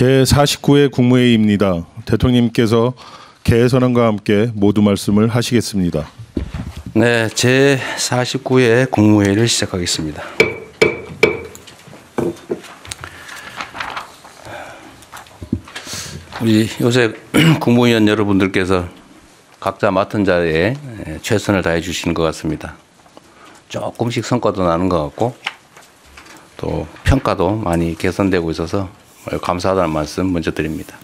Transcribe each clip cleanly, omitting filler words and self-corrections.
제49회 국무회의입니다. 대통령님께서 개선안과 함께 모두 말씀을 하시겠습니다. 네, 제49회 국무회의를 시작하겠습니다. 우리 요새 국무위원 여러분들께서 각자 맡은 자리에 최선을 다해 주시는 것 같습니다. 조금씩 성과도 나는 것 같고 또 평가도 많이 개선되고 있어서 감사하다는 말씀 먼저 드립니다.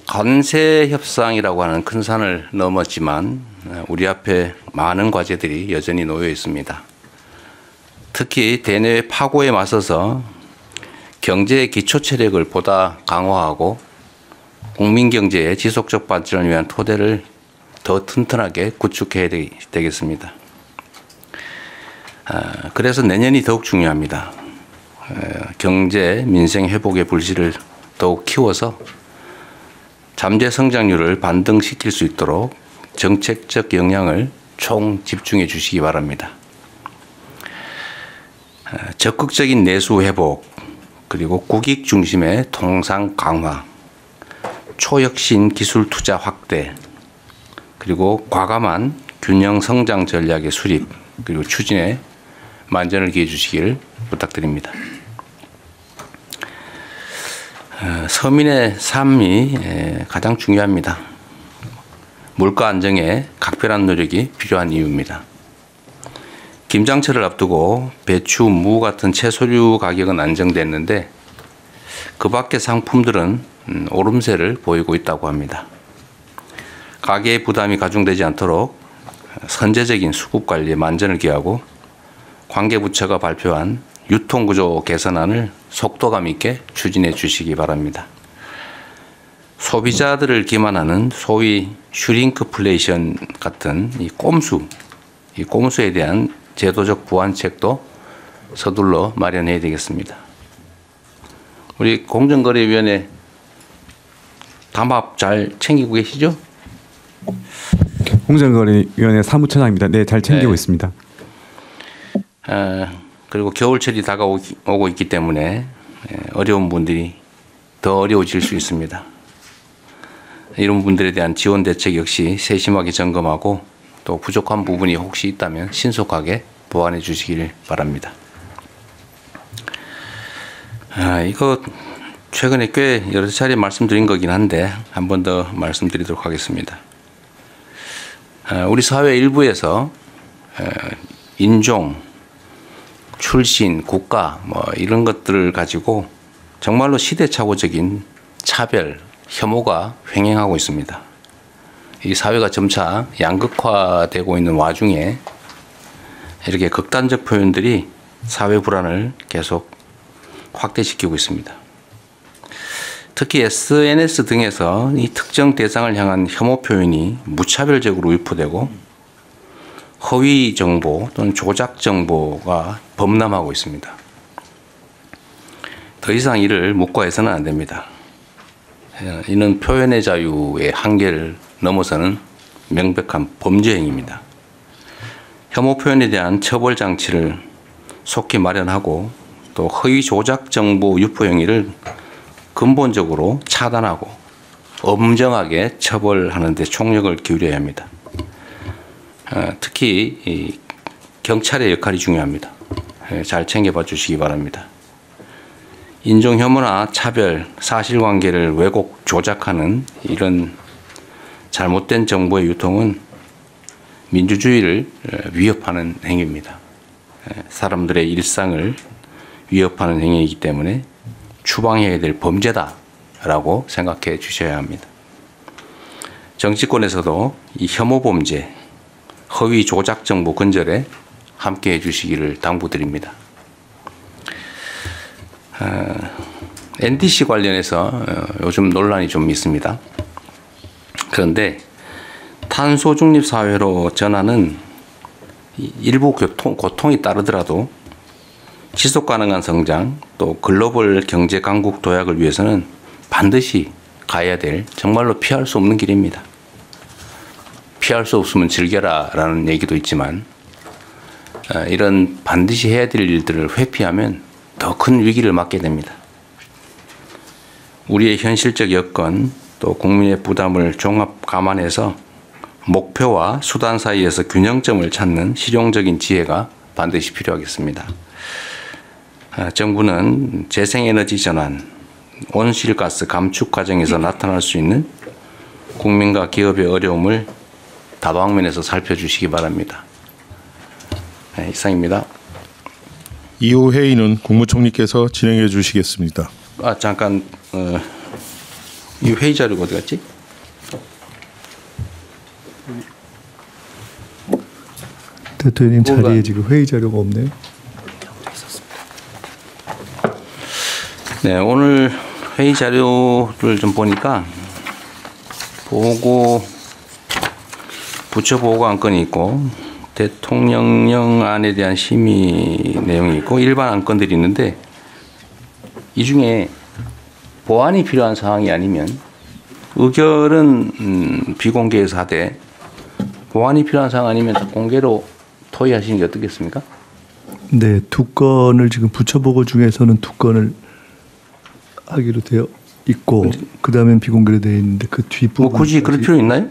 관세 협상이라고 하는 큰 산을 넘었지만 우리 앞에 많은 과제들이 여전히 놓여 있습니다. 특히 대내외 파고에 맞서서 경제의 기초 체력을 보다 강화하고 국민 경제의 지속적 발전을 위한 토대를 더 튼튼하게 구축해야 되겠습니다. 그래서 내년이 더욱 중요합니다. 경제, 민생 회복의 불씨를 더욱 키워서 잠재 성장률을 반등시킬 수 있도록 정책적 역량을 총 집중해 주시기 바랍니다. 적극적인 내수 회복, 그리고 국익 중심의 통상 강화, 초혁신 기술 투자 확대, 그리고 과감한 균형 성장 전략의 수립, 그리고 추진에 만전을 기해 주시길 부탁드립니다. 서민의 삶이 가장 중요합니다. 물가 안정에 각별한 노력이 필요한 이유입니다. 김장철을 앞두고 배추, 무 같은 채소류 가격은 안정됐는데 그 밖의 상품들은 오름세를 보이고 있다고 합니다. 가계의 부담이 가중되지 않도록 선제적인 수급 관리에 만전을 기하고 관계부처가 발표한 유통구조 개선안을 속도감 있게 추진해 주시기 바랍니다. 소비자들을 기만하는 소위 슈링크플레이션 같은 이 꼼수에 대한 제도적 보완책도 서둘러 마련해야 되겠습니다. 우리 공정거래위원회 담합 잘 챙기고 계시죠? 공정거래위원회 사무처장입니다. 네, 잘 챙기고 있습니다. 그리고 겨울철이 다가오고 있기 때문에 어려운 분들이 더 어려워질 수 있습니다. 이런 분들에 대한 지원 대책 역시 세심하게 점검하고 또 부족한 부분이 혹시 있다면 신속하게 보완해 주시길 바랍니다. 이거 최근에 꽤 여러 차례 말씀드린 거긴 한데 한 번 더 말씀드리도록 하겠습니다. 우리 사회 일부에서 인종, 출신, 국가 이런 것들을 가지고 정말로 시대착오적인 차별, 혐오가 횡행하고 있습니다. 이 사회가 점차 양극화되고 있는 와중에 이렇게 극단적 표현들이 사회 불안을 계속 확대시키고 있습니다. 특히 SNS 등에서 이 특정 대상을 향한 혐오 표현이 무차별적으로 유포되고 허위 정보 또는 조작 정보가 범람하고 있습니다. 더 이상 이를 묵과해서는 안 됩니다. 이는 표현의 자유의 한계를 넘어서는 명백한 범죄 행위입니다. 혐오 표현에 대한 처벌 장치를 속히 마련하고 또 허위 조작 정보 유포 행위를 근본적으로 차단하고 엄정하게 처벌하는 데 총력을 기울여야 합니다. 특히 이 경찰의 역할이 중요합니다. 잘 챙겨봐 주시기 바랍니다. 인종 혐오나 차별, 사실관계를 왜곡, 조작하는 이런 잘못된 정보의 유통은 민주주의를 위협하는 행위입니다. 사람들의 일상을 위협하는 행위이기 때문에 추방해야 될 범죄다라고 생각해 주셔야 합니다. 정치권에서도 이 혐오 범죄, 허위 조작 정보 근절에 함께해 주시기를 당부드립니다. NDC 관련해서 요즘 논란이 좀 있습니다. 그런데 탄소 중립 사회로 전환은 일부 고통이 따르더라도 지속 가능한 성장 또 글로벌 경제 강국 도약을 위해서는 반드시 가야 될 정말로 피할 수 없는 길입니다. 피할 수 없으면 즐겨라 라는 얘기도 있지만 이런 반드시 해야 될 일들을 회피하면 더 큰 위기를 맞게 됩니다. 우리의 현실적 여건 또 국민의 부담을 종합 감안해서 목표와 수단 사이에서 균형점을 찾는 실용적인 지혜가 반드시 필요하겠습니다. 정부는 재생에너지 전환, 온실가스 감축 과정에서 나타날 수 있는 국민과 기업의 어려움을 다방면에서 살펴주시기 바랍니다. 네, 이상입니다. 이후 회의는 국무총리께서 진행해 주시겠습니다. 잠깐 이 회의 자료가 어디 갔지? 대통령님 자리에 지금 회의 자료가 없네요. 네, 오늘 회의 자료를 좀 보니까 부처 보고 안건이 있고 대통령령안에 대한 심의 내용이 있고 일반 안건들이 있는데 이 중에 보완이 필요한 사항이 아니면 의결은 비공개에서 하되 보완이 필요한 사항 아니면 다 공개로 토의하시는 게 어떻겠습니까? 네, 두 건을 지금 부처 보고 중에서는 두 건을 하기로 되어 있고 그 다음엔 비공개로 되어 있는데 그 뒷부분 굳이 그럴 필요 있나요?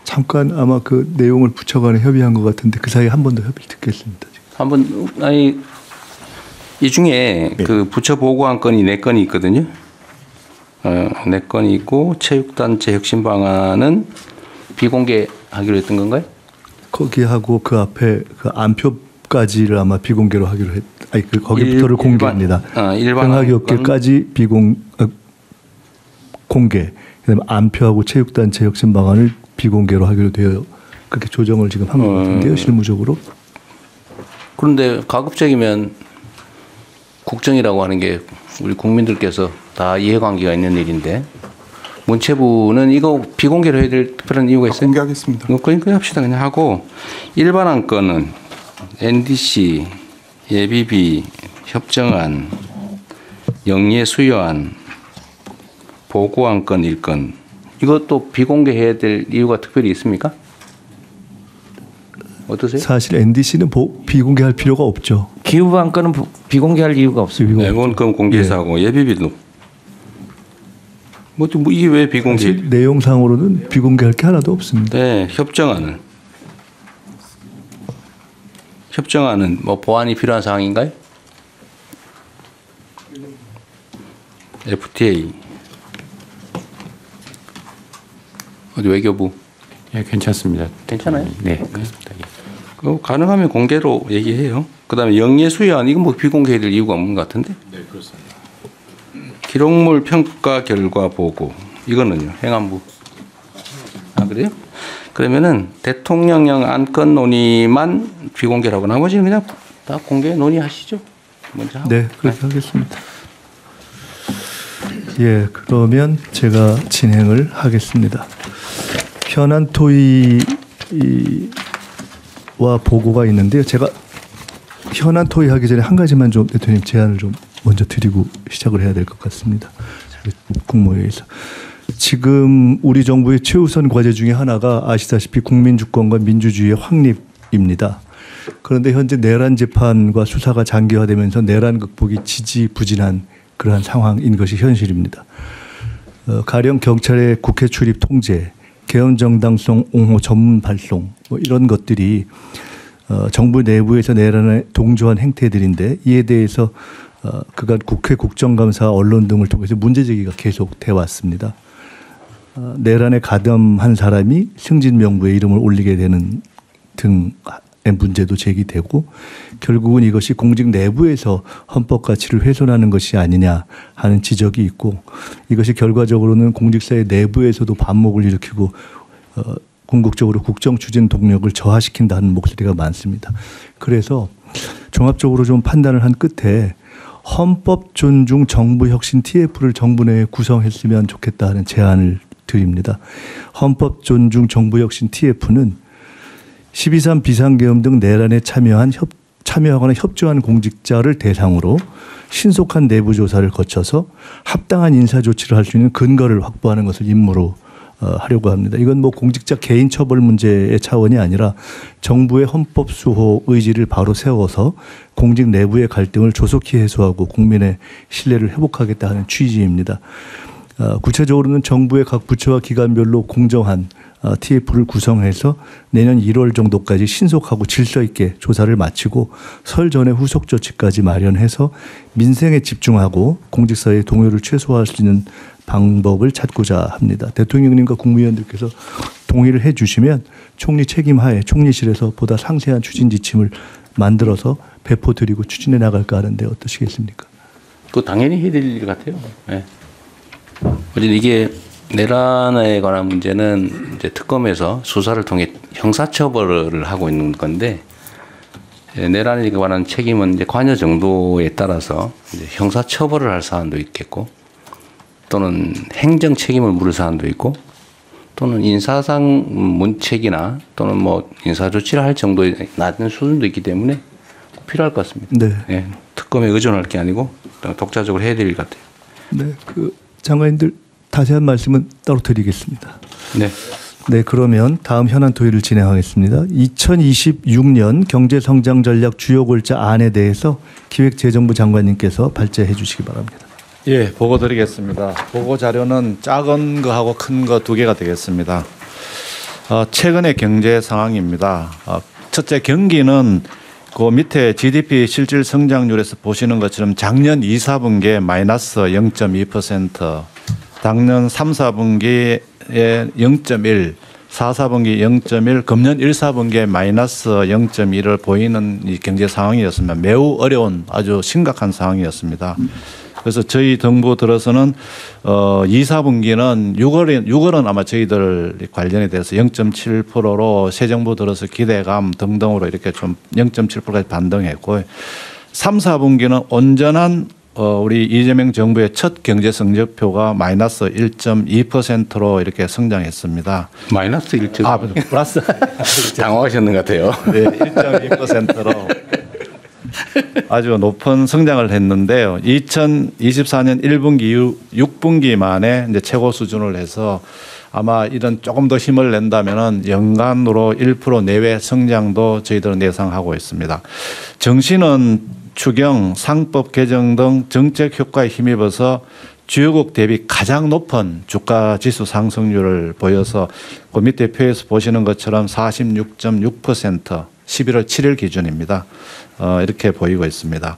잠깐 아마 그 내용을 부처 간에 협의한 것 같은데 그 사이에 한 번 더 협의를 듣겠습니다. 한번 이 중에 그 부처 보고 안건이 4건이 있거든요. 4건이 있고 체육단체 혁신 방안은 비공개하기로 했던 건가요? 거기하고 그 앞에 그 안표까지를 아마 비공개로 하기로 거기부터를 공개합니다. 평화기업계까지 공개. 그다음에 안표하고 체육단체 혁신 방안을 비공개로 하기로 되어 그렇게 조정을 지금 한 것 같은데요, 실무적으로. 그런데 가급적이면 국정이라고 하는 게 우리 국민들께서 다 이해관계가 있는 일인데 문체부는 이거 비공개로 해야 될 특별한 이유가 있어요? 공개하겠습니다. 그러니까 합시다 그냥 하고 일반 안건은 NDC, 예비비, 협정안, 영예 수여안, 보고 안건 1건 이것도 비공개해야 될 이유가 특별히 있습니까? 어떠세요? 사실 NDC는 비공개할 필요가 없죠. 기후 안건은 비공개할 이유가 없습니다. 네, 그건 공개해서 하고 예비비도 뭐 이게 왜 비공개? 사실 내용상으로는 비공개할 게 하나도 없습니다. 네, 협정안은 뭐 보완이 필요한 사항인가요? FTA 어디 외교부? 예, 괜찮습니다. 괜찮아요? 네, 그렇습니다. 가능하면 공개로 얘기해요. 그다음에 영예 수여안 이건 뭐 비공개해야 될 이유가 없는 것 같은데? 네, 그렇습니다. 기록물 평가 결과 보고 이거는요 행안부. 그래요? 그러면은 대통령령 안건 논의만 비공개라고 나머지는 그냥 다 공개 논의하시죠. 먼저 하고. 네, 그렇게 하겠습니다. 예, 그러면 제가 진행을 하겠습니다. 현안 토의와 보고가 있는데요. 제가 현안 토의하기 전에 한 가지만 좀 대통령 제안을 좀 먼저 드리고 시작을 해야 될 것 같습니다. 국무회의에서. 지금 우리 정부의 최우선 과제 중에 하나가 아시다시피 국민주권과 민주주의의 확립입니다. 그런데 현재 내란 재판과 수사가 장기화되면서 내란 극복이 지지부진한 그러한 상황인 것이 현실입니다. 가령 경찰의 국회 출입 통제, 개헌 정당성 옹호 전문 발송 뭐 이런 것들이 정부 내부에서 내란에 동조한 행태들인데 이에 대해서 그간 국회 국정감사 언론 등을 통해서 문제제기가 계속돼 왔습니다. 내란에 가담한 사람이 승진 명부에 이름을 올리게 되는 등의 문제도 제기되고 결국은 이것이 공직 내부에서 헌법 가치를 훼손하는 것이 아니냐 하는 지적이 있고 이것이 결과적으로는 공직사회 내부에서도 반목을 일으키고 궁극적으로 국정 추진 동력을 저하시킨다는 목소리가 많습니다. 그래서 종합적으로 좀 판단을 한 끝에 헌법 존중 정부 혁신 TF를 정부 내에 구성했으면 좋겠다 하는 제안을 드립니다. 헌법 존중 정부 혁신 TF는 12.3 비상계엄 등 내란에 참여하거나 협조한 공직자를 대상으로 신속한 내부 조사를 거쳐서 합당한 인사 조치를 할 수 있는 근거를 확보하는 것을 임무로 하려고 합니다. 이건 뭐 공직자 개인 처벌 문제의 차원이 아니라 정부의 헌법 수호 의지를 바로 세워서 공직 내부의 갈등을 조속히 해소하고 국민의 신뢰를 회복하겠다 하는 취지입니다. 구체적으로는 정부의 각 부처와 기관별로 공정한 TF를 구성해서 내년 1월 정도까지 신속하고 질서 있게 조사를 마치고 설 전에 후속 조치까지 마련해서 민생에 집중하고 공직사회의 동요를 최소화할 수 있는 방법을 찾고자 합니다. 대통령님과 국무위원들께서 동의를 해 주시면 총리 책임하에 총리실에서 보다 상세한 추진 지침을 만들어서 배포드리고 추진해 나갈까 하는데 어떠시겠습니까? 그 당연히 해야 될 일 같아요. 네. 어쨌든 이게 내란에 관한 문제는 이제 특검에서 수사를 통해 형사처벌을 하고 있는 건데, 내란에 관한 책임은 이제 관여 정도에 따라서 이제 형사처벌을 할 사안도 있겠고, 또는 행정 책임을 물을 사안도 있고, 또는 인사상 문책이나 또는 뭐 인사 조치를 할 정도의 낮은 수준도 있기 때문에 꼭 필요할 것 같습니다. 네. 네. 특검에 의존할 게 아니고 독자적으로 해야 될 일 같아요. 네, 장관님들 다시 한 말씀은 따로 드리겠습니다. 네. 네, 그러면 다음 현안 토의를 진행하겠습니다. 2026년 경제성장 전략 주요 골자 안에 대해서 기획재정부 장관님께서 발제해 주시기 바랍니다. 예, 보고 드리겠습니다. 보고 자료는 작은 거하고 큰 거 두 개가 되겠습니다. 최근의 경제 상황입니다. 첫째, 경기는 그 밑에 GDP 실질 성장률에서 보시는 것처럼 작년 2, 4분기에 마이너스 0.2%, 작년 3, 4분기에 0.1, 4, 4분기 0.1, 금년 1, 4분기에 마이너스 0.1을 보이는 이 경제 상황이었습니다. 매우 어려운 아주 심각한 상황이었습니다. 그래서 저희 정부 들어서는 2, 4분기는 6월은 아마 저희들 관련에 대해서 0.7%로 새 정부 들어서 기대감 등등으로 이렇게 좀 0.7%까지 반등했고, 3, 4분기는 온전한 우리 이재명 정부의 첫 경제 성적표가 마이너스 1.2%로 이렇게 성장했습니다. 마이너스 1.2%. 플러스. 당황하셨는 것 같아요. 네, 1.2%로 아주 높은 성장을 했는데요. 2024년 1분기 이후 6분기 만에 이제 최고 수준을 해서 아마 이런 조금 더 힘을 낸다면은 연간으로 1% 내외 성장도 저희들은 예상하고 있습니다. 정시는 추경, 상법 개정 등 정책 효과에 힘입어서 주요국 대비 가장 높은 주가 지수 상승률을 보여서 그 밑에 표에서 보시는 것처럼 46.6%, 11월 7일 기준입니다. 이렇게 보이고 있습니다.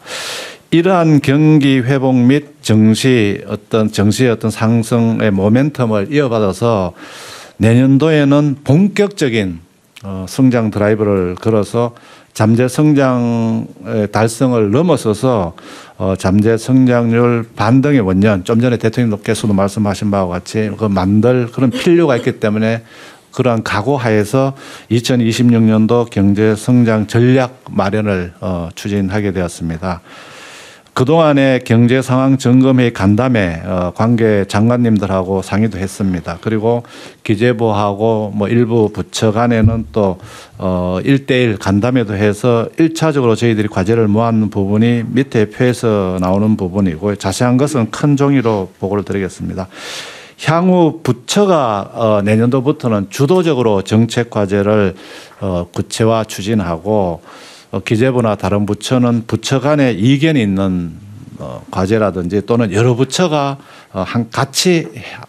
이러한 경기 회복 및 정시의 어떤 상승의 모멘텀을 이어받아서 내년도에는 본격적인 성장 드라이브를 걸어서 잠재 성장의 달성을 넘어서서 잠재 성장률 반등의 원년, 좀 전에 대통령께서도 말씀하신 바와 같이 만들 그런 필요가 있기 때문에 그러한 각오하에서 2026년도 경제 성장 전략 마련을 추진하게 되었습니다. 그동안의 경제 상황 점검회의 간담회 관계 장관님들하고 상의도 했습니다. 그리고 기재부하고 뭐 일부 부처 간에는 또 1대1 간담회도 해서 1차적으로 저희들이 과제를 모았는 부분이 밑에 표에서 나오는 부분이고, 자세한 것은 큰 종이로 보고를 드리겠습니다. 향후 부처가 내년도부터는 주도적으로 정책 과제를 구체화 추진하고, 기재부나 다른 부처는 부처 간에 이견이 있는 과제라든지 또는 여러 부처가 같이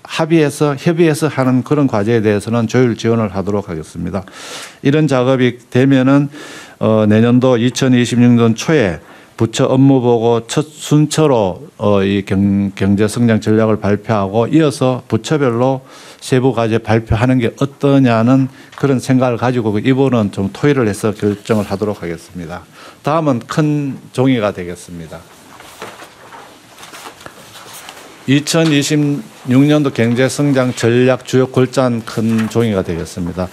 협의해서 하는 그런 과제에 대해서는 조율 지원을 하도록 하겠습니다. 이런 작업이 되면은 내년도 2026년 초에 부처 업무 보고 첫 순서로 이 경제 성장 전략을 발표하고 이어서 부처별로 세부 과제 발표하는 게 어떠냐는 그런 생각을 가지고 이번은 좀 토의를 해서 결정을 하도록 하겠습니다. 다음은 큰 종이가 되겠습니다. 2026년도 경제 성장 전략 주요 골자는 큰 종이가 되겠습니다.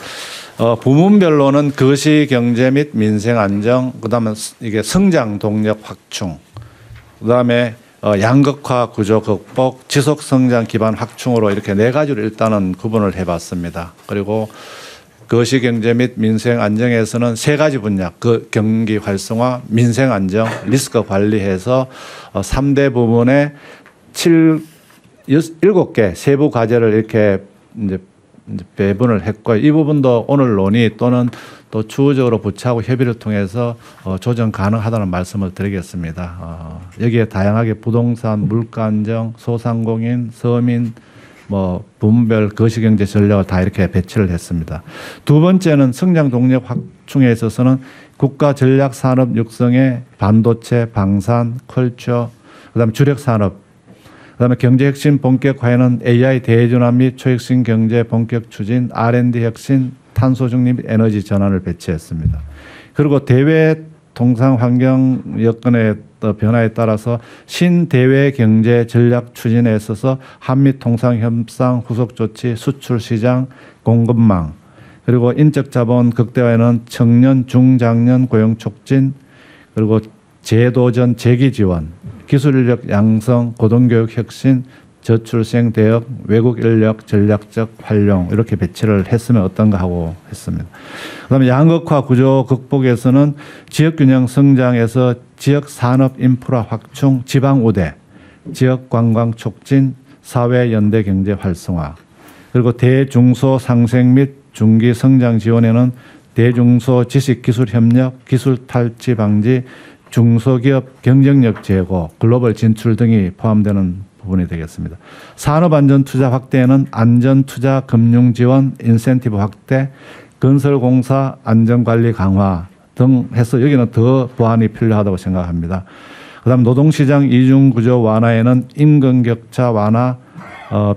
부문별로는 거시 경제 및 민생 안정, 그다음에 이게 성장 동력 확충, 그다음에 양극화 구조 극복, 지속 성장 기반 확충으로 이렇게 네 가지로 일단은 구분을 해봤습니다. 그리고 거시 경제 및 민생 안정에서는 세 가지 분야, 그 경기 활성화, 민생 안정, 리스크 관리해서 3대 부문에 7개 세부 과제를 이렇게 이제 이제 배분을 했고요. 이 부분도 오늘 논의 또는 또 추후적으로 부처하고 협의를 통해서 조정 가능하다는 말씀을 드리겠습니다. 여기에 다양하게 부동산, 물가 안정, 소상공인, 서민, 뭐 부문별 거시경제 전략을 다 이렇게 배치를 했습니다. 두 번째는 성장 동력 확충에 있어서는 국가 전략 산업 육성에 반도체, 방산, 컬처, 그다음에 주력 산업, 그다음에 경제 혁신 본격화에는 AI 대전환 및 초혁신 경제 본격 추진, R&D 혁신, 탄소 중립 에너지 전환을 배치했습니다. 그리고 대외 통상 환경 여건의 변화에 따라서 신대외 경제 전략 추진에 있어서 한미 통상 협상 후속 조치, 수출 시장, 공급망, 그리고 인적 자본 극대화에는 청년 중장년 고용 촉진, 그리고 재도전 재기 지원, 기술 인력 양성, 고등교육 혁신, 저출생 대역, 외국 인력 전략적 활용 이렇게 배치를 했으면 어떤가 하고 했습니다. 그다음에 양극화 구조 극복에서는 지역 균형 성장에서 지역 산업 인프라 확충, 지방 우대, 지역 관광 촉진, 사회 연대 경제 활성화, 그리고 대중소 상생 및 중기 성장 지원에는 대중소 지식 기술 협력, 기술 탈취 방지, 중소기업 경쟁력 제고, 글로벌 진출 등이 포함되는 부분이 되겠습니다. 산업안전투자 확대에는 안전투자 금융 지원, 인센티브 확대, 건설공사 안전관리 강화 등 해서 여기는 더 보완이 필요하다고 생각합니다. 그다음 노동시장 이중구조 완화에는 임금격차 완화,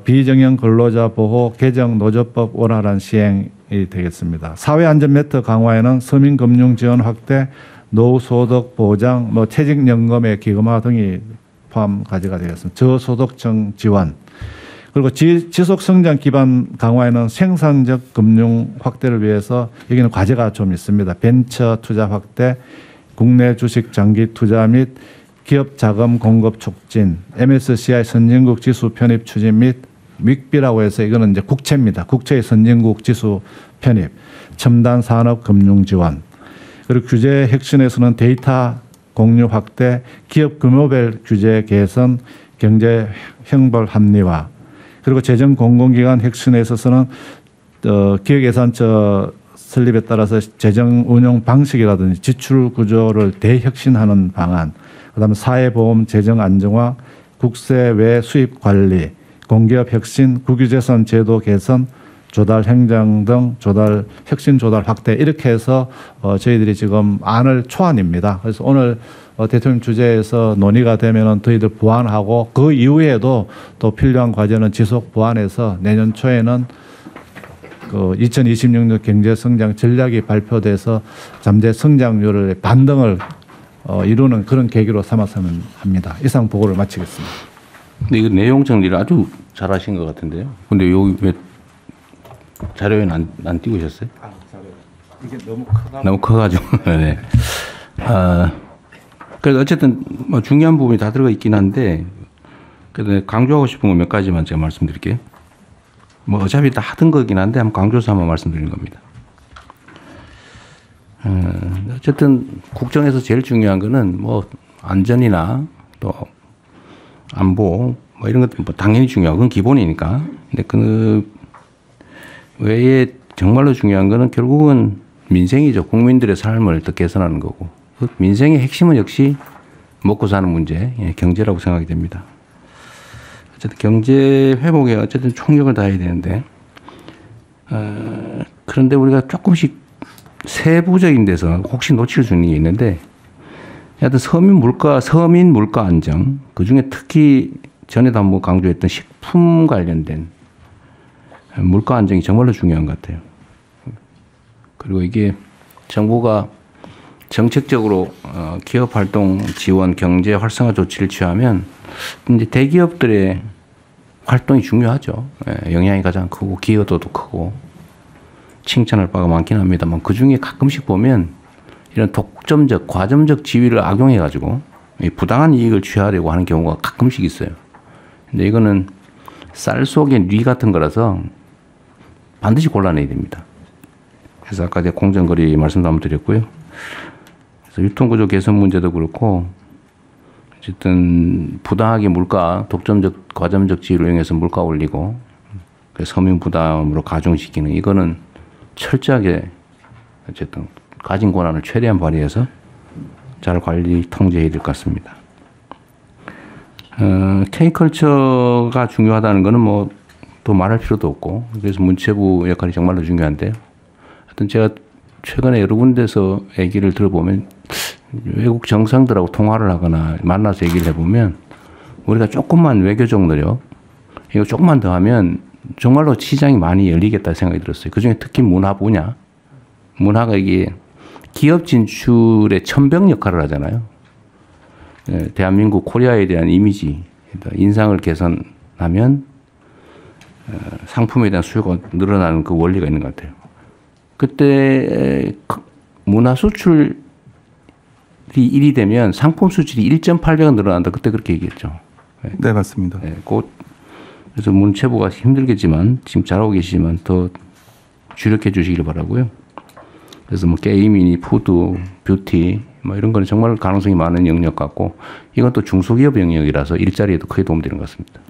비정형 근로자 보호, 개정 노조법 원활한 시행이 되겠습니다. 사회안전 매트 강화에는 서민금융 지원 확대, 노후소득 보장, 퇴직연금의 기금화 등이 포함 가지가 되겠습니다. 저소득층 지원, 그리고 지속 성장 기반 강화에는 생산적 금융 확대를 위해서 여기는 과제가 좀 있습니다. 벤처 투자 확대, 국내 주식 장기 투자 및 기업 자금 공급 촉진, MSCI 선진국 지수 편입 추진 및 윅비라고 해서 이거는 이제 국채입니다. 국채의 선진국 지수 편입, 첨단 산업 금융 지원, 그리고 규제 혁신에서는 데이터 공유 확대, 기업 규모별 규제 개선, 경제 형벌 합리화, 그리고 재정 공공기관 혁신에 있어서는 기획예산처 설립에 따라서 재정 운용 방식이라든지 지출 구조를 대혁신하는 방안, 그다음에 사회보험 재정 안정화, 국세외 수입 관리, 공기업 혁신, 국유재산 제도 개선, 조달 행정 등 조달 혁신 조달 확대 이렇게 해서 저희들이 지금 안을 초안입니다. 그래서 오늘 대통령 주재에서 논의가 되면은 저희들 보완하고 그 이후에도 또 필요한 과제는 지속 보완해서 내년 초에는 그 2026년 경제 성장 전략이 발표돼서 잠재 성장률의 반등을 이루는 그런 계기로 삼았으면 합니다. 이상 보고를 마치겠습니다. 근데 이거 내용 정리를 아주 잘하신 것 같은데요. 근데 여기 왜 자료에 안 띄우셨어요? 이게 너무 크다. 너무 커가지고. 네. 그래서 어쨌든 뭐 중요한 부분이 다 들어가 있긴 한데, 그래도 강조하고 싶은 거 몇 가지만 제가 말씀드릴게요. 뭐 어차피 다 하던 거긴 한데 한번 강조해서 한번 말씀드리는 겁니다. 어쨌든 국정에서 제일 중요한 거는 뭐 안전이나 또 안보 뭐 이런 것들 뭐 당연히 중요하고 그건 기본이니까. 근데 그 외에 정말로 중요한 거는 결국은 민생이죠. 국민들의 삶을 더 개선하는 거고. 그 민생의 핵심은 역시 먹고 사는 문제, 경제라고 생각이 됩니다. 어쨌든 경제 회복에 어쨌든 총력을 다해야 되는데, 그런데 우리가 조금씩 세부적인 데서 혹시 놓칠 수 있는 게 있는데, 하여튼 서민 물가 안정, 그 중에 특히 전에도 한번 강조했던 식품 관련된 물가 안정이 정말로 중요한 것 같아요. 그리고 이게 정부가 정책적으로 기업 활동 지원, 경제 활성화 조치를 취하면 이제 대기업들의 활동이 중요하죠. 영향이 가장 크고 기여도도 크고 칭찬할 바가 많긴 합니다만 그 중에 가끔씩 보면 이런 독점적, 과점적 지위를 악용해가지고 부당한 이익을 취하려고 하는 경우가 가끔씩 있어요. 근데 이거는 쌀 속에 뉘 같은 거라서 반드시 골라내야 됩니다. 그래서 아까 제가 공정거리 말씀도 한번 드렸고요. 그래서 유통구조 개선 문제도 그렇고 어쨌든 부당하게 물가, 독점적, 과점적 지위를 이용해서 물가 올리고 그 서민 부담으로 가중시키는 이거는 철저하게 어쨌든 가진 권한을 최대한 발휘해서 잘 관리 통제해야 될 것 같습니다. K컬처가 중요하다는 거는 뭐 또 말할 필요도 없고 그래서 문체부 역할이 정말로 중요한데요. 하여튼 제가 최근에 여러 군데서 얘기를 들어보면 외국 정상들하고 통화를 하거나 만나서 얘기를 해보면 우리가 조금만 외교적 노력 이거 조금만 더 하면 정말로 시장이 많이 열리겠다 생각이 들었어요. 그중에 특히 문화 분야. 문화가 이게 기업 진출의 천병 역할을 하잖아요. 대한민국 코리아에 대한 이미지, 인상을 개선하면 상품에 대한 수요가 늘어나는 그 원리가 있는 것 같아요. 그때 문화 수출이 1이 되면 상품 수출이 1.8배가 늘어난다. 그때 그렇게 얘기했죠. 네, 맞습니다. 네, 그래서 문체부가 힘들겠지만 지금 잘하고 계시지만 더 주력해 주시길 바라고요. 그래서 뭐 게임이니 푸드, 뷰티 뭐 이런 거는 정말 가능성이 많은 영역 같고 이건 또 중소기업 영역이라서 일자리에도 크게 도움되는 것 같습니다.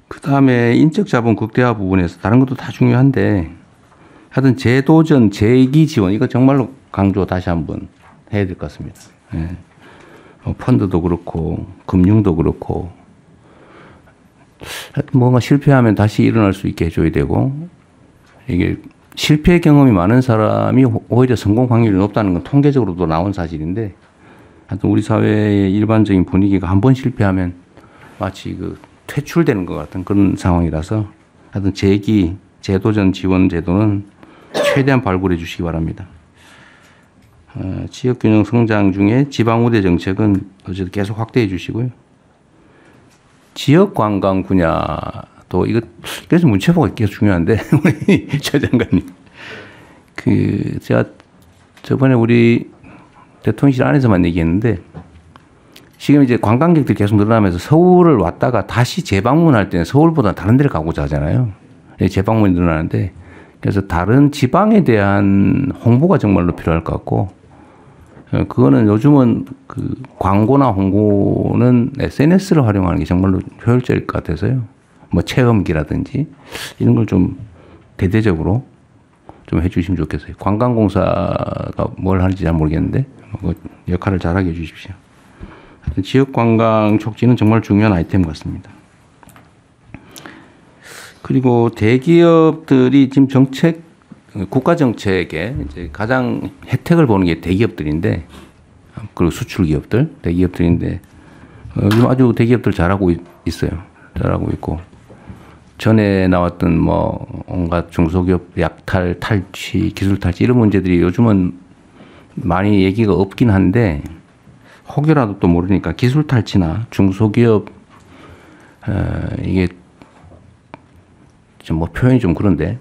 그다음에 인적 자본 극대화 부분에서 다른 것도 다 중요한데 하여튼 재도전, 재기 지원 이거 정말로 강조 다시 한번 해야 될 것 같습니다. 예. 펀드도 그렇고 금융도 그렇고 하여튼 뭔가 실패하면 다시 일어날 수 있게 해줘야 되고 이게 실패 경험이 많은 사람이 오히려 성공 확률이 높다는 건 통계적으로도 나온 사실인데 하여튼 우리 사회의 일반적인 분위기가 한 번 실패하면 마치 그 퇴출되는 것 같은 그런 상황이라서 하여튼 재기, 재도전 지원 제도는 최대한 발굴해 주시기 바랍니다. 지역균형 성장 중에 지방우대 정책은 어쨌든 계속 확대해 주시고요. 지역관광 분야도 이거 그래서 문체부가 계속 중요한데 우리 최 장관님 제가 저번에 우리 대통령실 안에서만 얘기했는데 지금 이제 관광객들이 계속 늘어나면서 서울을 왔다가 다시 재방문할 때는 서울보다 다른 데를 가고자 하잖아요. 재방문이 늘어나는데 그래서 다른 지방에 대한 홍보가 정말로 필요할 것 같고 그거는 요즘은 그 광고나 홍보는 SNS를 활용하는 게 정말로 효율적일 것 같아서요. 뭐 체험기라든지 이런 걸 좀 대대적으로 좀 해주시면 좋겠어요. 관광공사가 뭘 하는지 잘 모르겠는데 그 역할을 잘하게 해주십시오. 지역 관광 촉진은 정말 중요한 아이템 같습니다. 그리고 대기업들이 지금 국가 정책에 이제 가장 혜택을 보는 게 대기업들인데, 그리고 수출 기업들, 대기업들인데, 요즘 아주 대기업들 잘하고 있어요. 잘하고 있고. 전에 나왔던 뭐, 온갖 중소기업 약탈, 탈취, 기술 탈취 이런 문제들이 요즘은 많이 얘기가 없긴 한데, 혹여라도 또 모르니까 기술 탈취나 중소기업, 이게 좀 뭐 표현이 좀 그런데,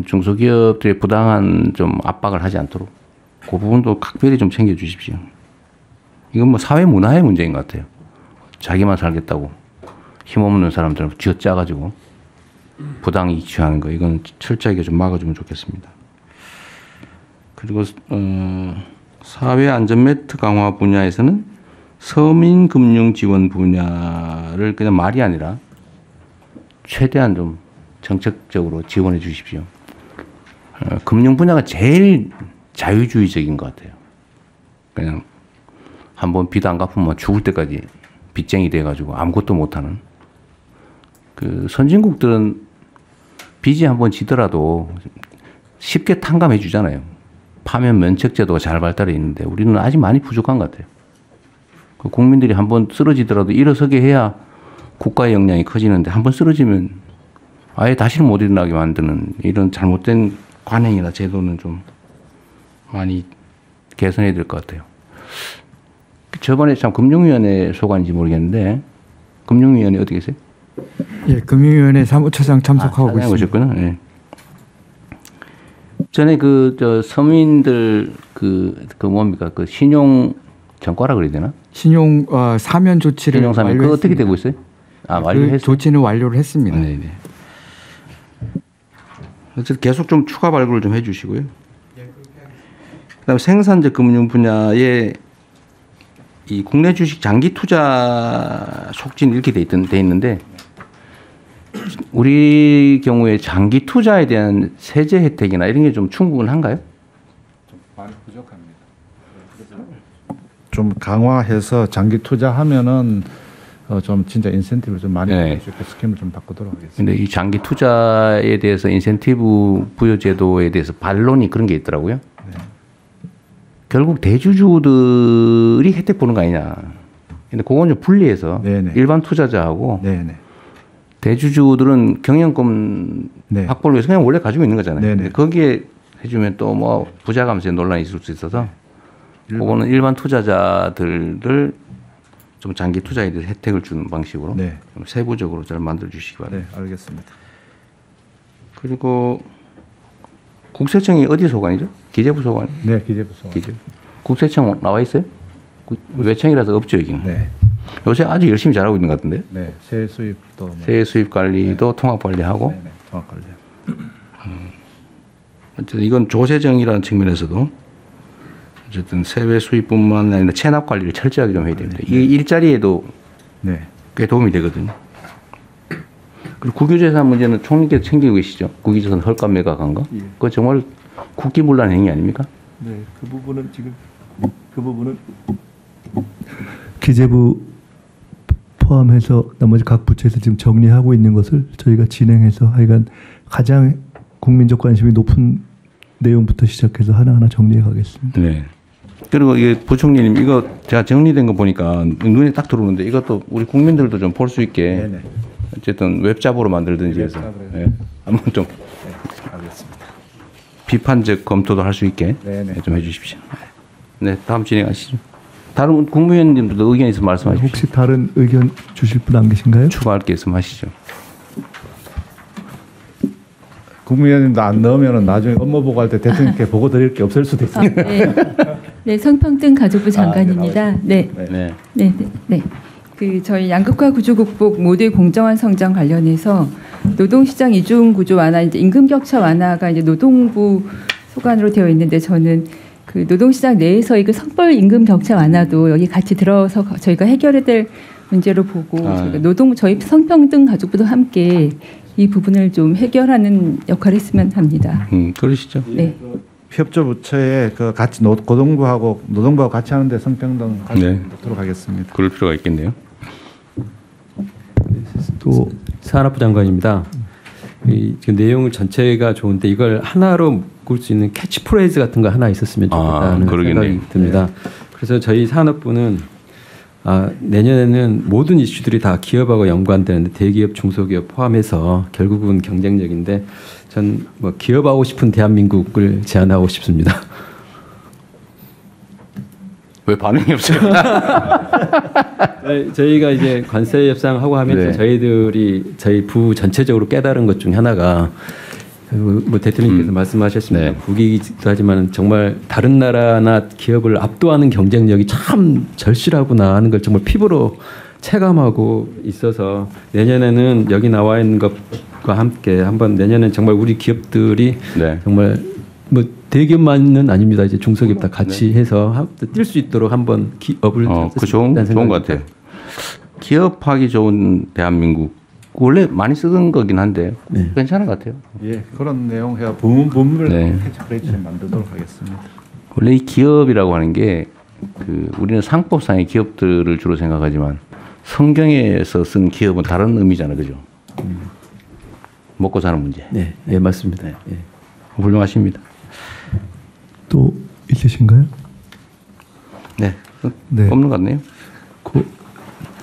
중소기업들의 부당한 좀 압박을 하지 않도록 그 부분도 각별히 좀 챙겨주십시오. 이건 뭐 사회 문화의 문제인 것 같아요. 자기만 살겠다고 힘없는 사람들은 쥐어짜가지고 부당이익 취하는 거 이건 철저하게 좀 막아주면 좋겠습니다. 그리고 사회 안전 매트 강화 분야에서는 서민 금융 지원 분야를 그냥 말이 아니라 최대한 좀 정책적으로 지원해 주십시오. 금융 분야가 제일 자유주의적인 것 같아요. 그냥 한번 빚 안 갚으면 죽을 때까지 빚쟁이 돼가지고 아무것도 못하는. 그 선진국들은 빚이 한번 지더라도 쉽게 탕감해 주잖아요. 파면 면책 제도가 잘 발달해 있는데 우리는 아직 많이 부족한 것 같아요. 국민들이 한번 쓰러지더라도 일어서게 해야 국가의 역량이 커지는데 한번 쓰러지면 아예 다시는 못 일어나게 만드는 이런 잘못된 관행이나 제도는 좀 많이 개선해야 될 것 같아요. 저번에 참 금융위원회 소관인지 모르겠는데 금융위원회 어디 계세요? 예, 금융위원회 사무처장 참석하고 있습니다. 오셨구나. 예. 전에 저 서민들 뭡니까 그 신용 전과라 그래야 되나? 신용 사면 조치를 신용 사면 그거 어떻게 되고 있어요? 완료했어요? 그 조치는 완료를 했습니다. 네네. 어쨌든 계속 좀 추가 발굴을 좀 해주시고요. 그다음에 생산적 금융 분야에 이 국내 주식 장기 투자 촉진 이렇게 돼 있는데 우리 경우에 장기 투자에 대한 세제 혜택이나 이런 게 좀 충분한가요? 많이 부족합니다. 좀 강화해서 장기 투자하면은 좀 진짜 인센티브를 좀 많이 네. 줄 수 있게 스킴을 좀 바꾸도록 하겠습니다. 근데 이 장기 투자에 대해서 인센티브 부여 제도에 대해서 반론이 그런 게 있더라고요. 결국 대주주들이 혜택 보는 거 아니냐. 근데 그건 좀 분리해서 네네. 일반 투자자하고 네네. 대주주들은 경영권 네. 확보를 위해서 그냥 원래 가지고 있는 거잖아요. 네네. 근데 거기에 해주면 또 뭐 부자 감세 논란이 있을 수 있어서 그거는 일반 투자자들을 좀 장기 투자에 대해서 혜택을 주는 방식으로 네. 좀 세부적으로 잘 만들어 주시기 바랍니다. 네, 알겠습니다. 그리고 국세청이 어디 소관이죠? 기재부 소관. 네, 기재부서. 기재부. 국세청 나와 있어요? 외청이라서 없죠 여기는. 네. 요새 아주 열심히 잘하고 있는 것 같은데. 네, 세 수입도 뭐. 세액 수입 관리도 통합 관리하고. 네, 통합 관리. 어쨌든 이건 조세정이라는 측면에서도 어쨌든 세외 수입뿐만 아니라 체납 관리를 철저하게 좀 해야 됩니다. 이게 일자리에도 네. 꽤 도움이 되거든요. 그리고 국유재산 문제는 총리께서 챙기고 계시죠? 국유재산 헐값 매각한 거. 그거 정말 국기문란 행위 아닙니까? 네, 그 부분은 지금 기재부 포함해서 나머지 각 부처에서 지금 정리하고 있는 것을 저희가 진행해서 하여간 가장 국민적 관심이 높은 내용부터 시작해서 하나하나 정리해 가겠습니다. 네. 그리고 이게 부총리님 이거 제가 정리된 거 보니까 눈에 딱 들어오는데 이것도 우리 국민들도 좀 볼 수 있게 네네. 어쨌든 웹잡으로 만들든지 해서 네. 한번 좀 알겠습니다. 비판적 검토도 할 수 있게 네네. 좀 해주십시오. 네, 다음 진행하시죠. 다른 국무위원님들도 의견 있으면 말씀하십시오. 혹시 다른 의견 주실 분 안 계신가요? 추가할 게 있으면 하시죠. 국무위원님도 안 넣으면은 나중에 업무 보고할 때 대통령께 보고 드릴 게 없을 수도 있어요. 네. 네, 성평등 가족부 장관입니다. 네. 네. 네, 네, 네. 그 저희 양극화 구조 극복 모두의 공정한 성장 관련해서 노동시장 이중 구조 완화, 이제 임금 격차 완화가 이제 노동부 소관으로 되어 있는데 저는 그 노동시장 내에서의 그 성별 임금 격차 완화도 여기 같이 들어서 저희가 해결해야 될 문제로 보고 저희가 저희 성평등 가족부도 함께 이 부분을 좀 해결하는 역할을 했으면 합니다. 그러시죠. 네. 협조 부처에 그 같이 노동부하고 같이 하는데 성평등 같이 네. 넣도록 하겠습니다. 그럴 필요가 있겠네요. 또 산업부 장관입니다. 그 내용 전체가 좋은데 이걸 하나로 묶을 수 있는 캐치프레이즈 같은 거 하나 있었으면 좋겠다는 그러겠네요. 생각이 듭니다. 그래서 저희 산업부는 내년에는 모든 이슈들이 다 기업하고 연관되는데 대기업, 중소기업 포함해서 결국은 경쟁력인데 전 뭐 기업하고 싶은 대한민국을 제안하고 싶습니다. 왜 반응이 없어요? 저희가 이제 관세 협상하고 하면서 네. 저희들이 저희 부 전체적으로 깨달은 것 중에 하나가 뭐 대통령께서 말씀하셨습니다. 네. 국익이기도 하지만 정말 다른 나라나 기업을 압도하는 경쟁력이 참 절실하구나 하는 걸 정말 피부로 체감하고 있어서 내년에는 여기 나와 있는 것과 함께 한번 내년엔 정말 우리 기업들이 네. 정말 뭐 대기업만은 아닙니다. 이제 중소기업 다 같이 해서 뛸 수 있도록 한번 기업을 그 좋은 것 같아요. 기업하기 좋은 대한민국 원래 많이 쓰던 거긴 한데 괜찮은 것 같아요. 예, 그런 내용 해야 부문을 네. 캐치프레이즈 좀 만들도록 하겠습니다. 원래 이 기업이라고 하는 게 그 우리는 상법상의 기업들을 주로 생각하지만 성경에서 쓴 기업은 다른 의미잖아요, 그죠? 먹고 사는 문제. 네, 예, 맞습니다. 예. 훌륭하십니다. 또 있으신가요? 네, 네. 없는 것 같네요.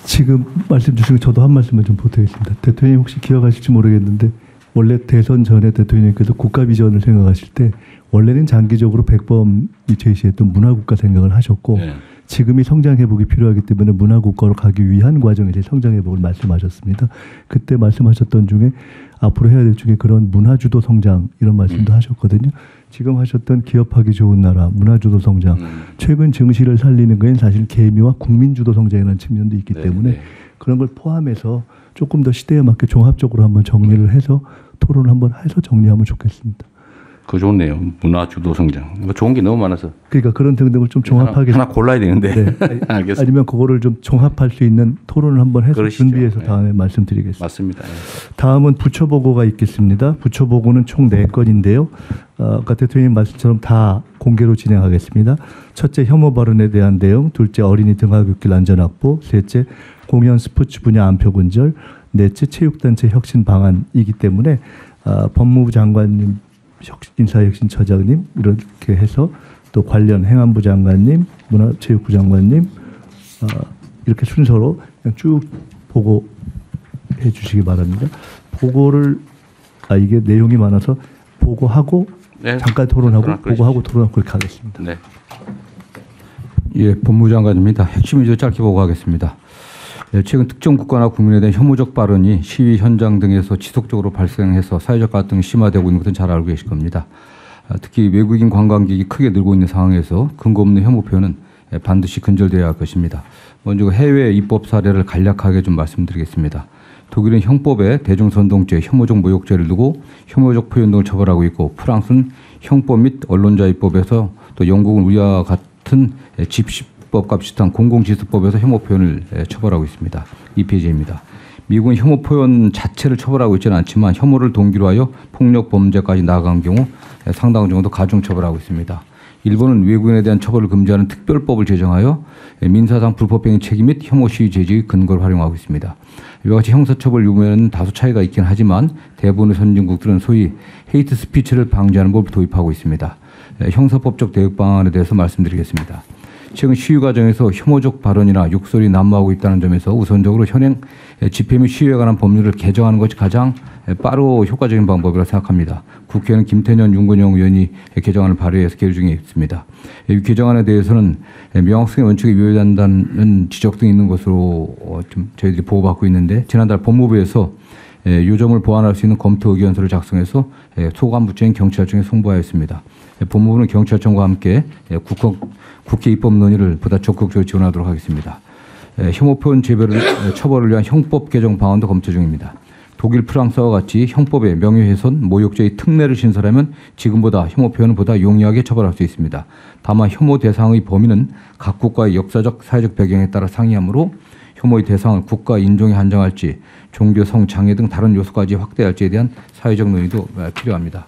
지금 말씀 주신 거 저도 한 말씀만 좀 보태겠습니다. 대통령님 혹시 기억하실지 모르겠는데 원래 대선 전에 대통령님께서 국가 비전을 생각하실 때 원래는 장기적으로 백범이 제시했던 문화국가 생각을 하셨고 네. 지금이 성장 회복이 필요하기 때문에 문화국가로 가기 위한 과정에서 성장 회복을 말씀하셨습니다. 그때 말씀하셨던 중에 앞으로 해야 될 중에 그런 문화주도 성장 이런 말씀도 하셨거든요. 지금 하셨던 기업하기 좋은 나라, 문화주도 성장, 최근 증시를 살리는 건 사실 개미와 국민주도 성장이라는 측면도 있기 때문에 그런 걸 포함해서 조금 더 시대에 맞게 종합적으로 한번 정리를 해서 토론을 한번 해서 정리하면 좋겠습니다. 그거 좋네요. 문화 주도 성장. 뭐 좋은 게 너무 많아서. 그러니까 그런 등등을 좀 종합하게 하나 골라야 되는데. 네. 알겠습니다. 아니면 그거를 좀 종합할 수 있는 토론을 한번 해서 그러시죠. 준비해서 네. 다음에 말씀드리겠습니다. 맞습니다. 예. 다음은 부처 보고가 있겠습니다. 부처 보고는 총 4건인데요. 아까 대통령님 말씀처럼 다 공개로 진행하겠습니다. 첫째, 혐오 발언에 대한 내용. 둘째, 어린이 등하굣길 안전 확보. 셋째, 공연 스포츠 분야 안표 분절. 넷째, 체육단체 혁신 방안이기 때문에 법무부 장관님, 인사혁신처장님 이렇게 해서 또 관련 행안부 장관님, 문화체육부 장관님 이렇게 순서로 그냥 쭉 보고해 주시기 바랍니다. 보고를 이게 내용이 많아서 보고하고 네. 잠깐 토론하고 토론 보고하고 토론하고 그렇게 하겠습니다. 네. 예, 법무부 장관입니다. 핵심 위주 짧게 보고하겠습니다. 예, 최근 특정 국가나 국민에 대한 혐오적 발언이 시위 현장 등에서 지속적으로 발생해서 사회적 갈등이 심화되고 있는 것은 잘 알고 계실 겁니다. 특히 외국인 관광객이 크게 늘고 있는 상황에서 근거 없는 혐오 표현은 반드시 근절되어야 할 것입니다. 먼저 해외 입법 사례를 간략하게 좀 말씀드리겠습니다. 독일은 형법에 대중선동죄, 혐오적 모욕죄를 두고 혐오적 표현 등을 처벌하고 있고, 프랑스는 형법 및 언론자 입법에서, 또 영국은 우리와 같은 집시법과 비슷한 공공지수법에서 혐오 표현을 처벌하고 있습니다. 2페이지입니다. 미국은 혐오 표현 자체를 처벌하고 있지는 않지만 혐오를 동기로 하여 폭력 범죄까지 나아간 경우 상당 정도 가중 처벌하고 있습니다. 일본은 외국인에 대한 처벌을 금지하는 특별법을 제정하여 민사상 불법행위 책임 및 혐오 시위 제지의 근거를 활용하고 있습니다. 이와 같이 형사처벌 유무에는 다소 차이가 있긴 하지만 대부분의 선진국들은 소위 헤이트 스피치를 방지하는 법을 도입하고 있습니다. 형사법적 대응 방안에 대해서 말씀드리겠습니다. 최근 시위 과정에서 혐오적 발언이나 욕설이 난무하고 있다는 점에서 우선적으로 현행 집회 및 시위에 관한 법률을 개정하는 것이 가장 빠르고 효과적인 방법이라고 생각합니다. 국회는 김태년, 윤건영 의원이 개정안을 발의해서 계류 중에 있습니다. 이 개정안에 대해서는 명확성의 원칙에 위배된다는 지적 등이 있는 것으로 좀 저희들이 보고받고 있는데, 지난달 법무부에서 요점을 보완할 수 있는 검토 의견서를 작성해서 소관부처인 경찰청에 송부하였습니다. 법무부는 경찰청과 함께 국회 입법 논의를 보다 적극적으로 지원하도록 하겠습니다. 혐오 표현 재배를 처벌을 위한 형법 개정 방안도 검토 중입니다. 독일, 프랑스와 같이 형법에 명예훼손, 모욕죄의 특례를 신설하면 지금보다 혐오 표현을 보다 용이하게 처벌할 수 있습니다. 다만 혐오 대상의 범위는 각 국가의 역사적, 사회적 배경에 따라 상이하므로 혐오의 대상을 국가 인종에 한정할지 종교, 성, 장애 등 다른 요소까지 확대할지에 대한 사회적 논의도 필요합니다.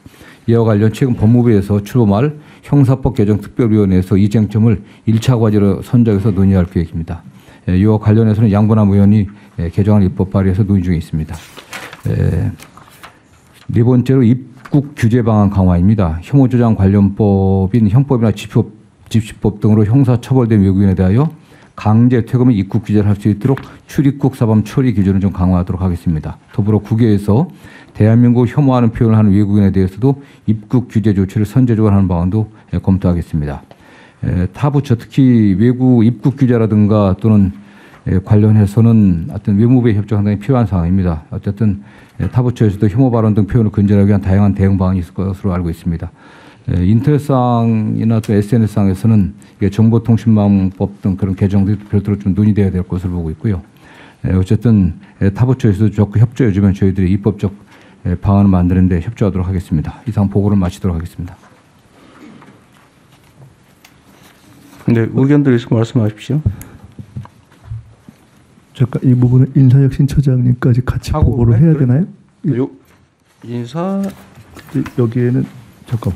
이와 관련 최근 법무부에서 출범할 형사법 개정 특별위원회에서 이 쟁점을 1차 과제로 선정해서 논의할 계획입니다. 이와 관련해서는 양분함 의원이 개정안 입법 발의해서 논의 중에 있습니다. 네 번째로 입국 규제 방안 강화입니다. 혐오조장 관련법인 형법이나 집시법 등으로 형사 처벌된 외국인에 대하여 강제 퇴거 및 입국 규제를 할 수 있도록 출입국 사범 처리 기준을 좀 강화하도록 하겠습니다. 더불어 국외에서 대한민국 혐오하는 표현을 하는 외국인에 대해서도 입국 규제 조치를 선제적으로 하는 방안도 검토하겠습니다. 타 부처 특히 외국 입국 규제라든가 또는 관련해서는 어떤 외무부의 협조 상당히 필요한 상황입니다. 어쨌든 타 부처에서도 혐오 발언 등 표현을 근절하기 위한 다양한 대응 방안이 있을 것으로 알고 있습니다. 인터넷상이나 또 SNS상에서는 정보통신망법 등 그런 개정들이 별도로 좀 논의되어야 될 것으로 보고 있고요. 어쨌든 타 부처에서도 적극 협조해 주면 저희들이 입법적 방안을 만드는데 협조하도록 하겠습니다. 이상 보고를 마치도록 하겠습니다. 네, 의견들 있으면 말씀하십시오. 잠깐 이 부분은 인사혁신처장님까지 같이 보고를 해야 되나요? 인사 여기에는 잠깐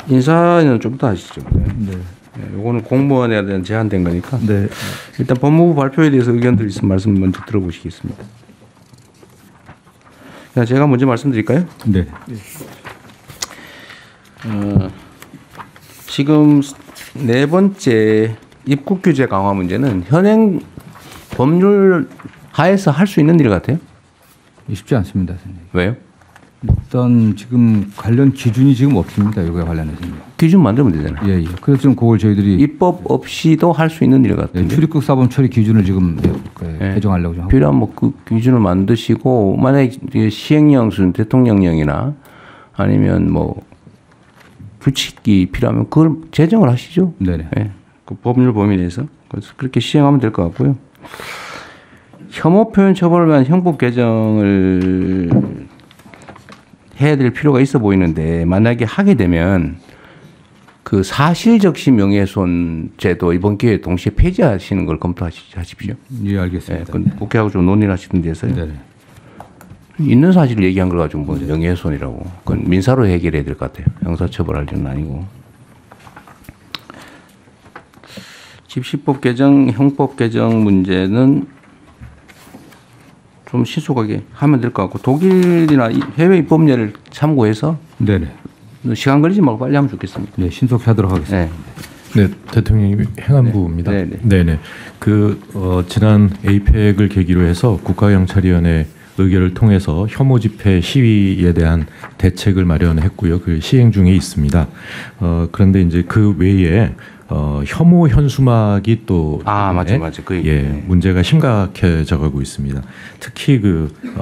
인사는 좀 더 하시죠. 네. 이거는 공무원에 대한 제한된 거니까. 네. 일단 법무부 발표에 대해서 의견들 있으면 말씀 먼저 들어보시겠습니다. 그냥 제가 먼저 말씀드릴까요? 네. 지금 네 번째 입국 규제 강화 문제는 현행 법률 하에서 할 수 있는 일 같아요? 쉽지 않습니다, 선생님. 왜요? 일단 지금 관련 기준이 지금 없습니다. 이거에 관련해서는. 기준 만들면 되잖아요. 예. 그래서 지금 그걸 저희들이 입법 없이도 할 수 있는 일 같은데. 출입국 사범 처리 기준을 지금 개정하려고 좀 하고. 필요한 뭐 그 기준을 만드시고 만약에 시행령 수준 대통령령이나 아니면 뭐 규칙이 필요하면 그걸 제정을 하시죠. 네네. 네. 그 법률 범위 내에서 그래서 그렇게 시행하면 될 것 같고요. 혐오 표현 처벌을 위한 형법 개정을 해야 될 필요가 있어 보이는데 만약에 하게 되면 그 사실적시 명예훼손죄도 이번 기회에 동시에 폐지하시는 걸 검토하십시오. 예, 알겠습니다. 네, 국회하고 좀 논의를 하시던 데서요. 네. 있는 사실을 얘기한 걸 가지고 뭐 명예훼손이라고. 그건 민사로 해결해야 될 것 같아요. 형사처벌할 일은 아니고. 집시법 개정, 형법 개정 문제는 좀 신속하게 하면 될 것 같고 독일이나 해외 입법례를 참고해서 네네. 시간 걸리지 말고 빨리 하면 좋겠습니다. 네, 신속히 하도록 하겠습니다. 네. 네, 대통령님 행안부입니다. 네, 네. 네네. 지난 에이펙을 계기로 해서 국가경찰위원회 의결을 통해서 혐오 집회 시위에 대한 대책을 마련했고요. 그 시행 중에 있습니다. 그런데 이제 그 외에 혐오 현수막이 또 맞아. 그 얘기. 예, 문제가 심각해져 가고 있습니다. 특히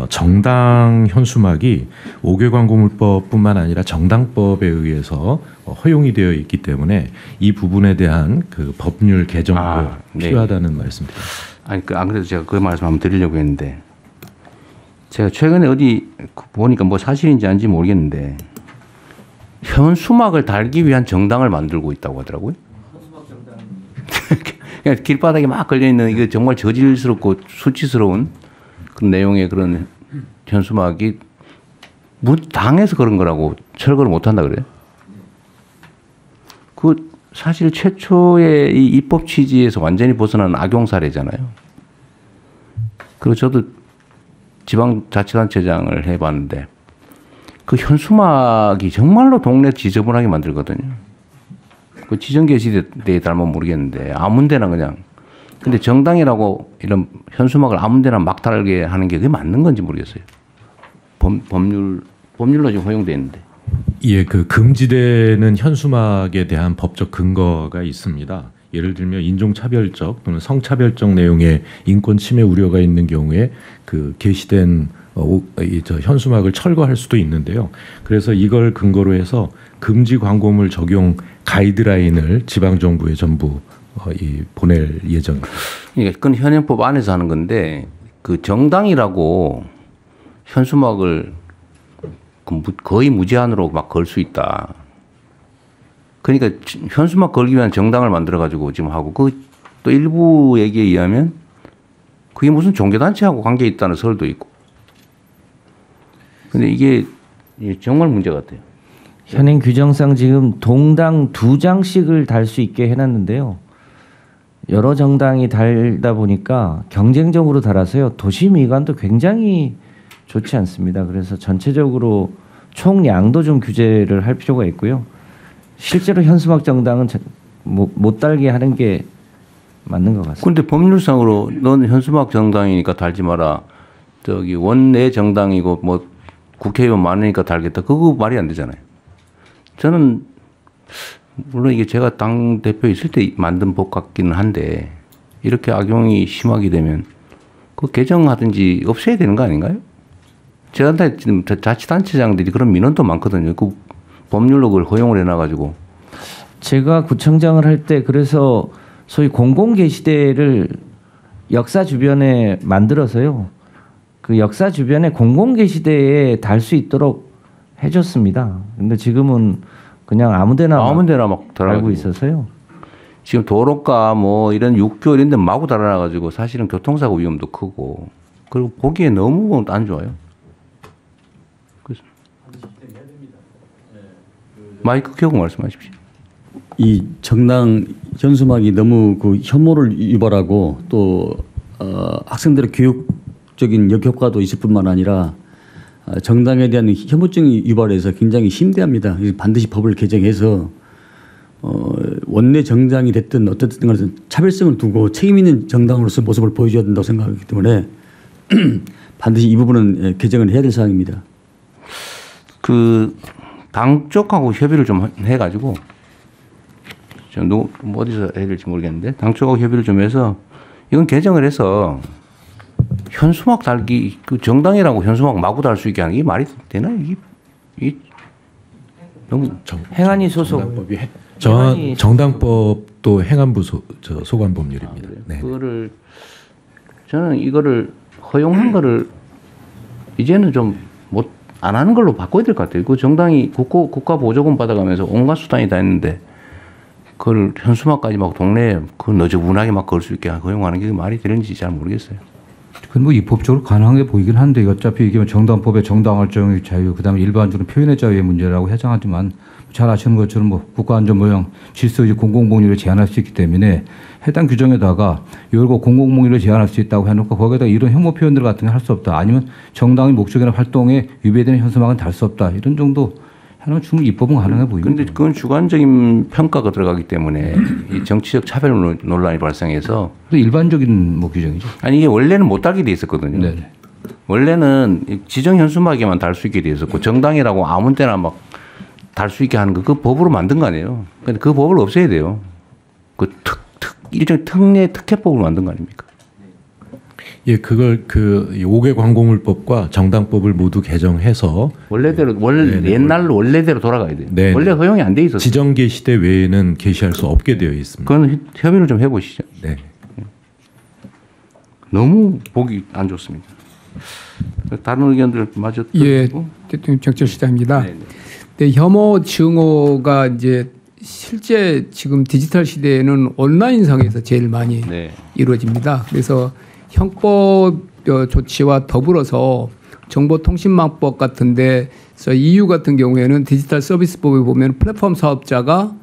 정당 현수막이 5개 광고물법뿐만 아니라 정당법에 의해서 허용이 되어 있기 때문에 이 부분에 대한 그 법률 개정도 네. 필요하다는 말씀입니다. 아니 안 그래도 제가 그 말씀 한번 드리려고 했는데 제가 최근에 어디 보니까 뭐 사실인지 아닌지 모르겠는데 현수막을 달기 위한 정당을 만들고 있다고 하더라고요. 그냥 길바닥에 막 걸려 있는 이게 정말 저질스럽고 수치스러운 그런 내용의 그런 현수막이 당해서 그런 거라고 철거를 못 한다 그래요. 그 사실 최초의 이 입법 취지에서 완전히 벗어난 악용 사례잖아요. 그리고 저도 지방자치단체장을 해봤는데 그 현수막이 정말로 동네 지저분하게 만들거든요. 그 지정 게시대에 닮으면 모르겠는데 아무 데나 그냥. 근데 정당이라고 이런 현수막을 아무 데나 막 달게 하는 게 그게 맞는 건지 모르겠어요. 법률로 지금 허용돼 있는데. 예, 그 금지되는 현수막에 대한 법적 근거가 있습니다. 예를 들면 인종차별적 또는 성차별적 내용의 인권 침해 우려가 있는 경우에 그 게시된 현수막을 철거할 수도 있는데요. 그래서 이걸 근거로 해서 금지 광고물 적용 가이드라인을 지방 정부에 전부 보낼 예정입니다. 그러니까 그건 현행법 안에서 하는 건데 그 정당이라고 현수막을 거의 무제한으로 막 걸 수 있다. 그러니까 현수막 걸기 위한 정당을 만들어 가지고 지금 하고 그 또 일부 얘기에 의하면 그게 무슨 종교단체하고 관계 있다는 설도 있고. 근데 이게 정말 문제 같아요. 현행 규정상 지금 동당 2장씩을 달 수 있게 해놨는데요. 여러 정당이 달다 보니까 경쟁적으로 달아서요. 도시 미관도 굉장히 좋지 않습니다. 그래서 전체적으로 총량도 좀 규제를 할 필요가 있고요. 실제로 현수막 정당은 못 달게 하는 게 맞는 것 같습니다. 그런데 법률상으로 넌 현수막 정당이니까 달지 마라. 저기 원내 정당이고 뭐 국회의원 많으니까 달겠다. 그거 말이 안 되잖아요. 저는 물론 이게 제가 당 대표 있을 때 만든 법 같기는 한데 이렇게 악용이 심하게 되면 그 개정하든지 없애야 되는 거 아닌가요? 저한테 지금 자치단체장들이 그런 민원도 많거든요. 그 법률로 그걸 허용을 해놔가지고. 제가 구청장을 할 때 그래서 소위 공공게시대를 역사 주변에 만들어서요. 그 역사 주변에 공공게시대에 달 수 있도록 해줬습니다. 근데 지금은 그냥 아무데나 막 달고 있어서요. 지금 도로가 뭐 이런 육교 이런 데 마구 달아놔가지고 사실은 교통사고 위험도 크고 그리고 보기에 너무 안 좋아요. 그래서 마이크 켜고 말씀하십시오. 이 정당 현수막이 너무 그 혐오를 유발하고 또 학생들의 교육적인 역효과도 있을 뿐만 아니라 정당에 대한 혐오증이 유발해서 굉장히 심대합니다. 반드시 법을 개정해서 원내 정당이 됐든 어떻든 간에 차별성을 두고 책임 있는 정당으로서 모습을 보여줘야 된다고 생각하기 때문에 반드시 이 부분은 개정을 해야 될 사항입니다. 그 당 쪽하고 협의를 좀 해가지고 어디서 해야 될지 모르겠는데 당 쪽하고 협의를 좀 해서 이건 개정을 해서 현수막 달기 그 정당이라고 현수막 마구 달 수 있게 하는 게 말이 되나 이게 너무 행안위 소속 정당법도 행안부 소관 법률입니다. 네. 그거를 저는 이거를 허용한 거를 이제는 좀 안 하는 걸로 바꿔야 될 것 같아요. 그 정당이 국가 보조금 받아가면서 온갖 수단이 다 했는데 그걸 현수막까지 막 동네에 그 너저분하게 막 걸 수 있게 허용하는 게 말이 되는지 잘 모르겠어요. 그건 뭐 입법적으로 가능해 보이긴 한데 어차피 이게 정당법의 정당 활동의 자유, 그다음에 일반적으로 표현의 자유의 문제라고 해당하지만 잘 아시는 것처럼 뭐 국가안전모형 질서유지 공공복리를 제한할 수 있기 때문에 해당 규정에다가 이걸 공공복리를 제한할 수 있다고 해놓고 거기에다 이런 혐오 표현들 같은 게 할 수 없다. 아니면 정당의 목적이나 활동에 위배되는 현수막은 달 수 없다. 이런 정도 하면 충분히 입법은 가능해 보입니다. 그런데 그건 주관적인 평가가 들어가기 때문에 이 정치적 차별 논란이 발생해서 일반적인 뭐 규정이죠. 아니 이게 원래는 못 달게 돼 있었거든요. 네네. 원래는 지정 현수막에만 달 수 있게 돼 있었고 정당이라고 아무 때나 막 달 수 있게 하는 거 그 법으로 만든 거 아니에요. 근데 그 법을 없애야 돼요. 그 일종의 특혜법을 만든 거 아닙니까? 예, 그걸 그 5개 광고물법과 정당법을 모두 개정해서 원래대로 옛날 원래대로 돌아가야 돼요. 네네. 원래 허용이 안 돼 있었어요. 지정 게시대 외에는 게시할 수 없게 되어 있습니다. 그건 협의를 좀 해보시죠. 네. 너무 보기 안 좋습니다. 다른 의견들 마저 예, 듣고. 대통령 정철시장입니다. 네네. 네, 혐오 증오가 이제 실제 지금 디지털 시대에는 온라인상에서 제일 많이 네. 이루어집니다. 그래서 형법 조치와 더불어서 정보통신망법 같은데 EU 같은 경우에는 디지털 서비스법에 보면 플랫폼 사업자가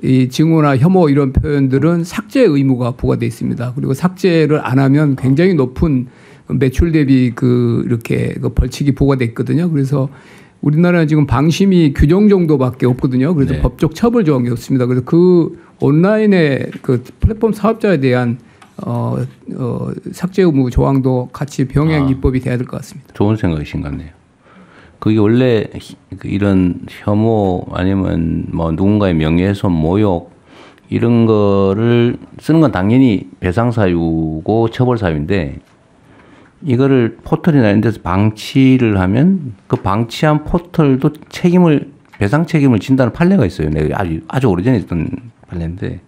이 증오나 혐오 이런 표현들은 삭제 의무가 부과돼 있습니다. 그리고 삭제를 안 하면 굉장히 높은 매출 대비 이렇게 벌칙이 부과돼 있거든요. 그래서 우리나라는 지금 방심이 규정 정도밖에 없거든요. 그래서 네. 법적 처벌 조항이 없습니다. 그래서 그 온라인의 그 플랫폼 사업자에 대한 삭제 의무 조항도 같이 병행 입법이 돼야 될 것 같습니다. 좋은 생각이신 것 같네요. 그게 원래 이런 혐오 아니면 뭐 누군가의 명예훼손, 모욕 이런 거를 쓰는 건 당연히 배상 사유고 처벌 사유인데 이거를 포털이나 이런 데서 방치를 하면 그 방치한 포털도 배상 책임을 진다는 판례가 있어요. 내가 아주 오래전에 있던 판례인데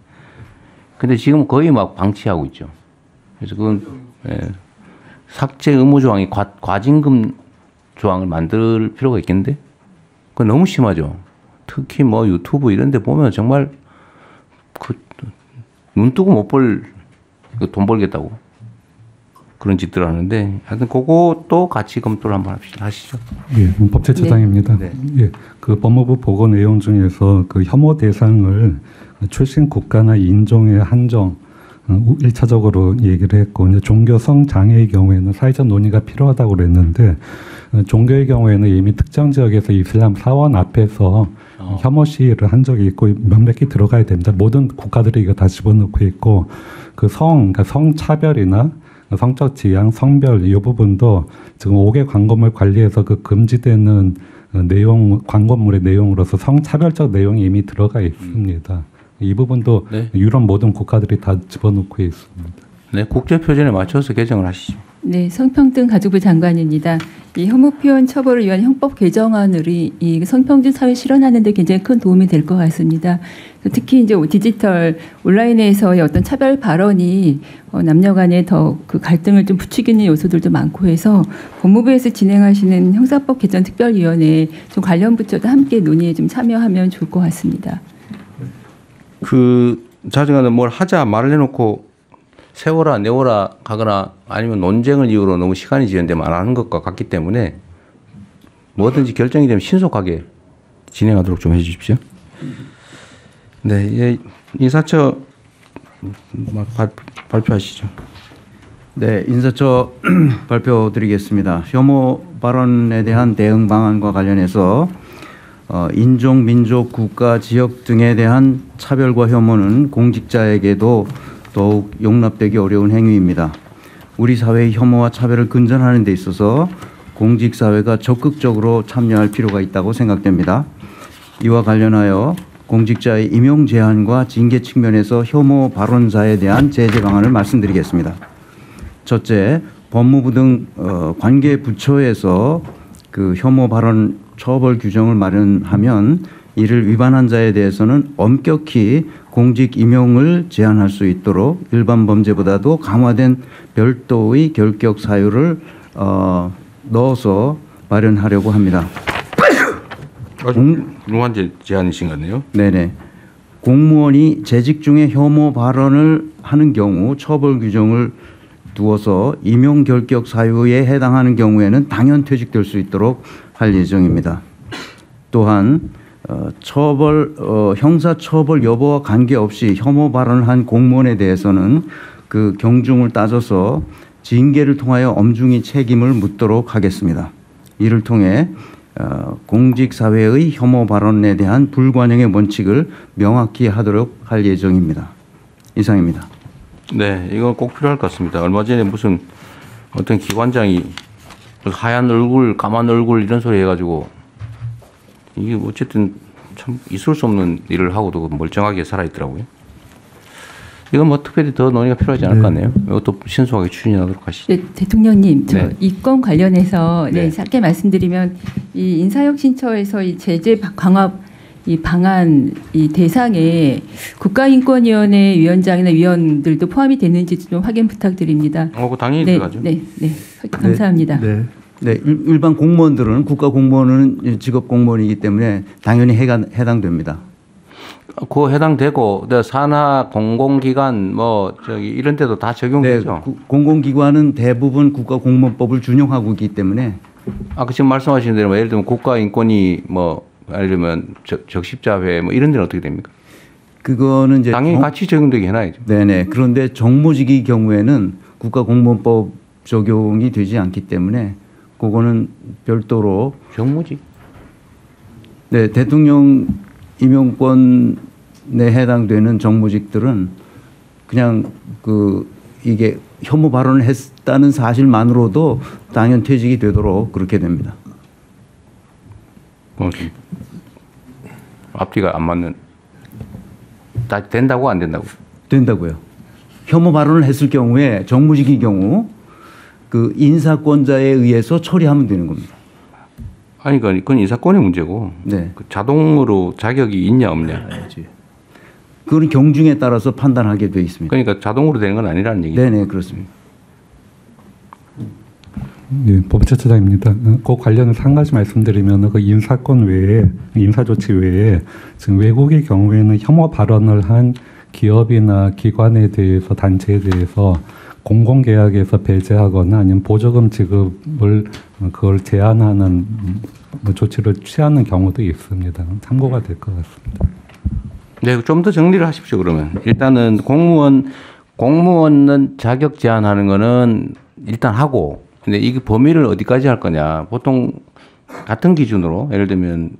근데 지금 거의 막 방치하고 있죠. 그래서 그건 삭제 의무 조항이 과징금 조항을 만들 필요가 있겠는데 그건 너무 심하죠. 특히 뭐 유튜브 이런 데 보면 정말 눈 뜨고 못 볼 돈 벌겠다고 그런 짓들을 하는데 하여튼 그것도 같이 검토를 한번 하시죠. 예, 법제처장입니다. 네. 예, 그 법무부 보고 내용 중에서 그 혐오 대상을 출신 국가나 인종에 한정 1차적으로 얘기를 했고 이제 종교성 장애의 경우에는 사회적 논의가 필요하다고 그랬는데 종교의 경우에는 이미 특정 지역에서 이슬람 사원 앞에서 혐오 시위를 한 적이 있고 명백히 들어가야 됩니다. 모든 국가들이 이거 다 집어넣고 있고 그러니까 성차별이나 성적 지향, 성별 이 부분도 지금 5개 광고물 관리에서 그 금지되는 내용 광고물의 내용으로서 성차별적 내용이 이미 들어가 있습니다. 이 부분도 네. 유럽 모든 국가들이 다 집어넣고 있습니다. 네, 국제 표준에 맞춰서 개정을 하시죠. 네, 성평등 가족부 장관입니다. 이 혐오 표현 처벌을 위한 형법 개정안이 이 성평등 사회 실현하는 데 굉장히 큰 도움이 될 것 같습니다. 특히 이제 디지털 온라인에서의 어떤 차별 발언이 남녀 간의 더 그 갈등을 좀 부추기는 요소들도 많고 해서 법무부에서 진행하시는 형사법 개정 특별위원회에 좀 관련 부처도 함께 논의에 좀 참여하면 좋을 것 같습니다. 그 자정에 뭘 하자 말을 해놓고 세워라 내워라 하거나 아니면 논쟁을 이유로 너무 시간이 지연되면 안 하는 것과 같기 때문에 뭐든지 결정이 되면 신속하게 진행하도록 좀 해주십시오. 네, 인사처 발표하시죠. 네, 인사처 발표드리겠습니다. 혐오 발언에 대한 대응 방안과 관련해서 인종, 민족, 국가, 지역 등에 대한 차별과 혐오는 공직자에게도 더욱 용납되기 어려운 행위입니다. 우리 사회의 혐오와 차별을 근절하는 데 있어서 공직사회가 적극적으로 참여할 필요가 있다고 생각됩니다. 이와 관련하여 공직자의 임용 제한과 징계 측면에서 혐오 발언자에 대한 제재 방안을 말씀드리겠습니다. 첫째, 법무부 등 관계 부처에서 그 혐오 발언 처벌 규정을 마련하면 이를 위반한 자에 대해서는 엄격히 공직 임용을 제한할 수 있도록 일반 범죄보다도 강화된 별도의 결격 사유를 넣어서 마련하려고 합니다. 융한 제안이신 거네요. 네네. 공무원이 재직 중에 혐오 발언을 하는 경우 처벌 규정을 두어서 임용 결격 사유에 해당하는 경우에는 당연 퇴직될 수 있도록 할 예정입니다. 또한 형사 처벌 여부와 관계없이 혐오 발언을 한 공무원에 대해서는 그 경중을 따져서 징계를 통하여 엄중히 책임을 묻도록 하겠습니다. 이를 통해 공직사회의 혐오 발언에 대한 불관용의 원칙을 명확히 하도록 할 예정입니다. 이상입니다. 네, 이건 꼭 필요할 것 같습니다. 얼마 전에 무슨 어떤 기관장이 하얀 얼굴, 까만 얼굴 이런 소리 해가지고 이게 어쨌든 참 있을 수 없는 일을 하고도 멀쩡하게 살아있더라고요. 이건 뭐 특별히 더 논의가 필요하지 않을 것 같네요. 이것도 신속하게 추진하도록 하시죠. 네, 대통령님, 저 네. 이 건 관련해서 네. 짧게 말씀드리면 이 인사혁신처에서 이 제재 강화 이 방안 이 대상에 국가인권위원회 위원장이나 위원들도 포함이 되는지 좀 확인 부탁드립니다. 그 당연히 네, 들어가죠. 네, 네, 감사합니다. 네. 네, 일반 공무원들은 국가 공무원은 직업 공무원이기 때문에 당연히 해당됩니다. 그 해당되고 산하 공공기관 뭐 저기 이런 데도 다 적용되죠. 네, 공공기관은 대부분 국가공무원법을 준용하고 있기 때문에 아까 지금 말씀하신 대로 예를 들면 국가인권위 뭐 예를 들면 적십자회 뭐 이런 데는 어떻게 됩니까? 그거는 이제 당연히 같이 적용되게 해놔야죠. 네네. 그런데 정무직의 경우에는 국가공무원법 적용이 되지 않기 때문에 그거는 별도로 정무직. 네, 대통령 임용권에 해당되는 정무직들은 그냥 이게 혐오 발언을 했다는 사실만으로도 당연 퇴직이 되도록 그렇게 됩니다. 앞뒤가 안 맞는. 다 된다고 안 된다고? 된다고요. 혐오 발언을 했을 경우에 정무직의 경우 그 인사권자에 의해서 처리하면 되는 겁니다. 아니 그건 인사권의 문제고. 네. 그 자동으로 자격이 있냐 없냐. 그건 경중에 따라서 판단하게 되어 있습니다. 그러니까 자동으로 되는 건 아니라는 얘기죠. 네네 그렇습니다. 네, 법제처장입니다. 그 관련해서 한 가지 말씀드리면 그 인사권 외에 인사조치 외에 지금 외국의 경우에는 혐오 발언을 한 기업이나 기관에 대해서 단체에 대해서 공공계약에서 배제하거나 아니면 보조금 지급을 그걸 제한하는 조치를 취하는 경우도 있습니다. 참고가 될 것 같습니다. 네, 좀 더 정리를 하십시오. 그러면 일단은 공무원은 자격 제한하는 거는 일단 하고, 근데 이게 범위를 어디까지 할 거냐? 보통 같은 기준으로 예를 들면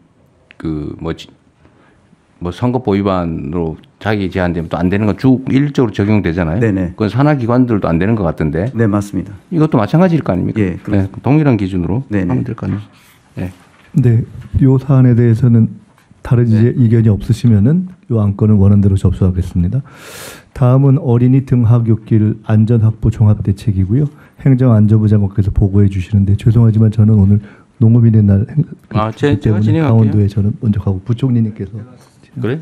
뭐 선거법 위반으로 자기 제한되면 또 안 되는 건 쭉 일적으로 적용되잖아요. 네네. 그건 산하기관들도 안 되는 것 같은데. 네 맞습니다. 이것도 마찬가지일 거 아닙니까? 예, 네, 동일한 기준으로 네네. 하면 될 거 아니에요. 네. 네, 요 사안에 대해서는 다른 의견이 없으시면은 요 안건은 원안대로 접수하겠습니다. 다음은 어린이 등하굣길 안전확보 종합대책이고요. 행정안전부 장관께서 보고해 주시는데 죄송하지만 저는 오늘 농업인의 날 제가 때문에 진행할게요. 강원도에 저는 먼저 가고 부총리님께서 그래?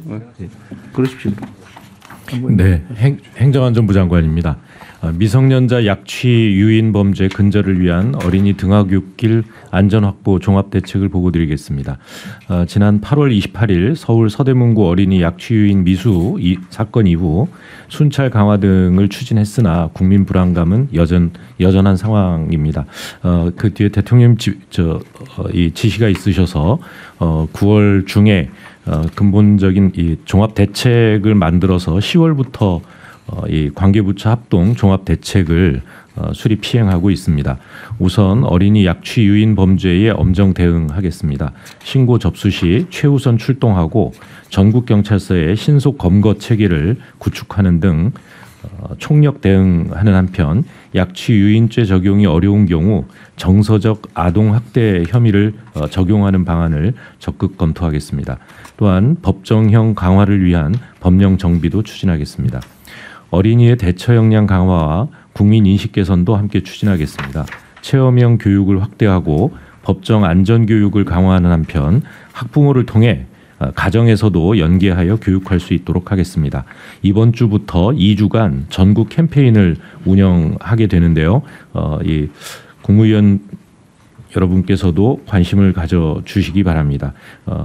그러십시오. 네, 행정안전부 장관입니다. 미성년자 약취 유인 범죄 근절을 위한 어린이 등하굣길 안전확보 종합대책을 보고드리겠습니다. 지난 8월 28일 서울 서대문구 어린이 약취 유인 미수 사건 이후 순찰 강화 등을 추진했으나 국민 불안감은 여전한 상황입니다. 그 뒤에 대통령 이 지시가 있으셔서 9월 중에 근본적인 이 종합 대책을 만들어서 10월부터 이 관계부처 합동 종합 대책을 수립 시행하고 있습니다. 우선 어린이 약취 유인 범죄에 엄정 대응하겠습니다. 신고 접수 시 최우선 출동하고 전국 경찰서의 신속 검거 체계를 구축하는 등 총력 대응하는 한편 약취 유인죄 적용이 어려운 경우 정서적 아동 학대 혐의를 적용하는 방안을 적극 검토하겠습니다. 또한 법정형 강화를 위한 법령 정비도 추진하겠습니다. 어린이의 대처 역량 강화와 국민 인식 개선도 함께 추진하겠습니다. 체험형 교육을 확대하고 법정 안전 교육을 강화하는 한편 학부모를 통해 가정에서도 연계하여 교육할 수 있도록 하겠습니다. 이번 주부터 2주간 전국 캠페인을 운영하게 되는데요. 이 국무위원 여러분께서도 관심을 가져 주시기 바랍니다.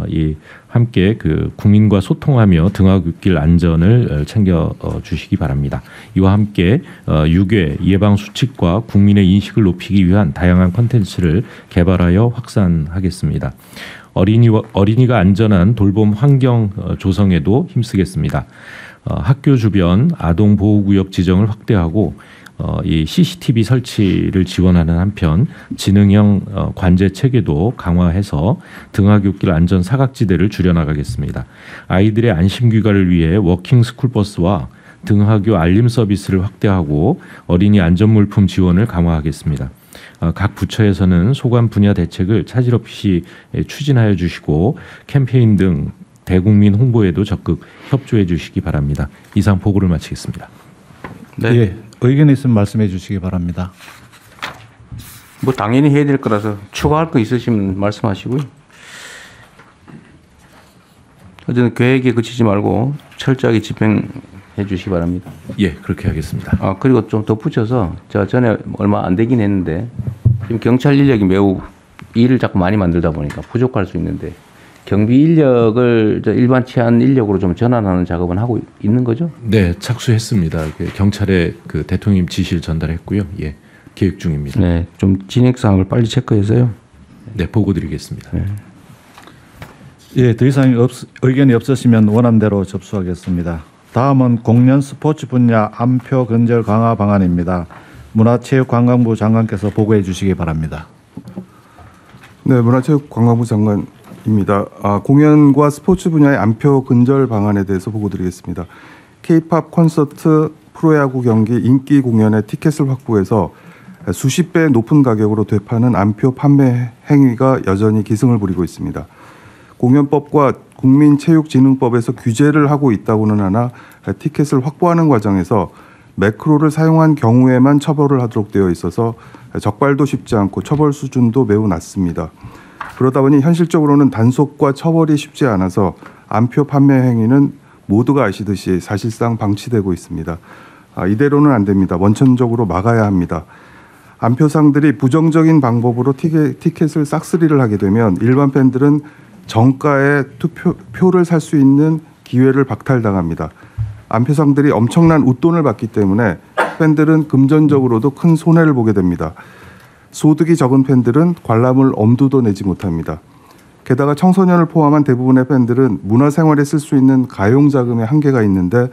이 함께 그 국민과 소통하며 등하굣길 안전을 챙겨 주시기 바랍니다. 이와 함께 유괴 예방 수칙과 국민의 인식을 높이기 위한 다양한 콘텐츠를 개발하여 확산하겠습니다. 어린이가 안전한 돌봄 환경 조성에도 힘쓰겠습니다. 학교 주변 아동 보호구역 지정을 확대하고 이 CCTV 설치를 지원하는 한편 지능형 관제 체계도 강화해서 등하굣길 안전 사각지대를 줄여나가겠습니다. 아이들의 안심 귀가를 위해 워킹 스쿨버스와 등하교 알림 서비스를 확대하고 어린이 안전물품 지원을 강화하겠습니다. 각 부처에서는 소관 분야 대책을 차질 없이 추진하여 주시고 캠페인 등 대국민 홍보에도 적극 협조해 주시기 바랍니다. 이상 보고를 마치겠습니다. 네. 예, 의견 있으면 말씀해 주시기 바랍니다. 뭐 당연히 해야 될 거라서 추가할 거 있으시면 말씀하시고요. 어쨌든 계획에 그치지 말고 철저하게 집행해 주시기 바랍니다. 예, 그렇게 하겠습니다. 그리고 좀 덧붙여서 제가 전에 얼마 안 되긴 했는데 지금 경찰 인력이 매우 일을 자꾸 많이 만들다 보니까 부족할 수 있는데 경비 인력을 일반 치안 인력으로 좀 전환하는 작업은 하고 있는 거죠? 네, 착수했습니다. 경찰에 그 대통령 지시를 전달했고요. 예, 계획 중입니다. 네, 좀 진행 사항을 빨리 체크해서요. 네, 보고 드리겠습니다. 네. 예, 더 이상 의견이 없으시면 원안대로 접수하겠습니다. 다음은 공연 스포츠 분야 안표 근절 강화 방안입니다. 문화체육관광부 장관께서 보고해 주시기 바랍니다. 네, 문화체육관광부 장관입니다. 공연과 스포츠 분야의 안표 근절 방안에 대해서 보고드리겠습니다. K-팝 콘서트, 프로야구 경기, 인기 공연의 티켓을 확보해서 수십 배 높은 가격으로 되파는 안표 판매 행위가 여전히 기승을 부리고 있습니다. 공연법과 국민체육진흥법에서 규제를 하고 있다고는 하나 티켓을 확보하는 과정에서 매크로를 사용한 경우에만 처벌을 하도록 되어 있어서 적발도 쉽지 않고 처벌 수준도 매우 낮습니다. 그러다 보니 현실적으로는 단속과 처벌이 쉽지 않아서 안표 판매 행위는 모두가 아시듯이 사실상 방치되고 있습니다. 이대로는 안 됩니다. 원천적으로 막아야 합니다. 안표상들이 부정적인 방법으로 티켓을 싹쓸이를 하게 되면 일반 팬들은 정가에 표를 살 수 있는 기회를 박탈당합니다. 안표상들이 엄청난 웃돈을 받기 때문에 팬들은 금전적으로도 큰 손해를 보게 됩니다. 소득이 적은 팬들은 관람을 엄두도 내지 못합니다. 게다가 청소년을 포함한 대부분의 팬들은 문화생활에 쓸 수 있는 가용자금의 한계가 있는데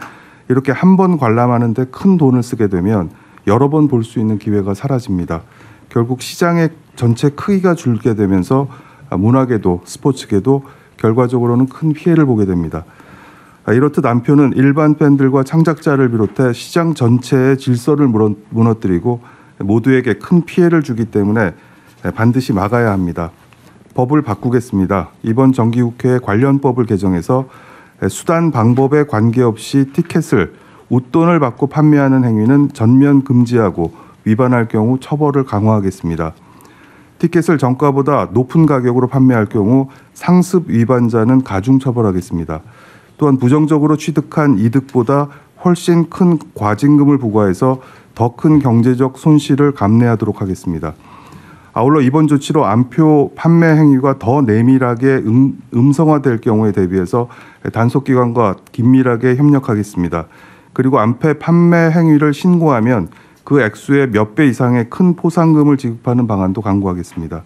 이렇게 한 번 관람하는데 큰 돈을 쓰게 되면 여러 번 볼 수 있는 기회가 사라집니다. 결국 시장의 전체 크기가 줄게 되면서 문화계도 스포츠계도 결과적으로는 큰 피해를 보게 됩니다. 이렇듯 안표는 일반 팬들과 창작자를 비롯해 시장 전체의 질서를 무너뜨리고 모두에게 큰 피해를 주기 때문에 반드시 막아야 합니다. 법을 바꾸겠습니다. 이번 정기국회에 관련 법을 개정해서 수단 방법에 관계없이 티켓을 웃돈을 받고 판매하는 행위는 전면 금지하고 위반할 경우 처벌을 강화하겠습니다. 티켓을 정가보다 높은 가격으로 판매할 경우 상습 위반자는 가중 처벌하겠습니다. 또한 부정적으로 취득한 이득보다 훨씬 큰 과징금을 부과해서 더 큰 경제적 손실을 감내하도록 하겠습니다. 아울러 이번 조치로 안표 판매 행위가 더 내밀하게 음성화될 경우에 대비해서 단속기관과 긴밀하게 협력하겠습니다. 그리고 안표 판매 행위를 신고하면 그 액수의 몇 배 이상의 큰 포상금을 지급하는 방안도 강구하겠습니다.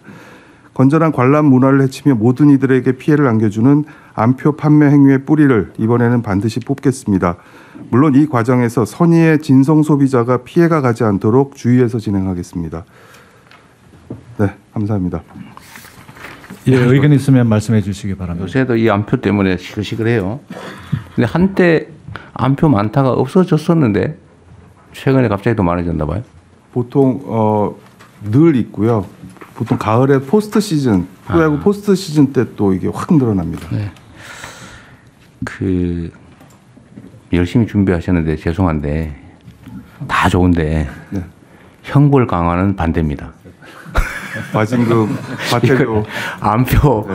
건전한 관람 문화를 해치며 모든 이들에게 피해를 안겨주는 안표 판매 행위의 뿌리를 이번에는 반드시 뽑겠습니다. 물론 이 과정에서 선의의 진성 소비자가 피해가 가지 않도록 주의해서 진행하겠습니다. 네, 감사합니다. 예, 의견 있으면 말씀해 주시기 바랍니다. 요새도 이 안표 때문에 시끌시끌해요. 근데 한때 안표 많다가 없어졌었는데 최근에 갑자기 더 많아졌나 봐요. 보통 늘 있고요. 보통 가을에 포스트 시즌, 프로야구 포스트 시즌 때 또 이게 확 늘어납니다. 네. 열심히 준비하셨는데 죄송한데 다 좋은데 네. 형벌 강화는 반대입니다. 과징금, 과태료. 안표,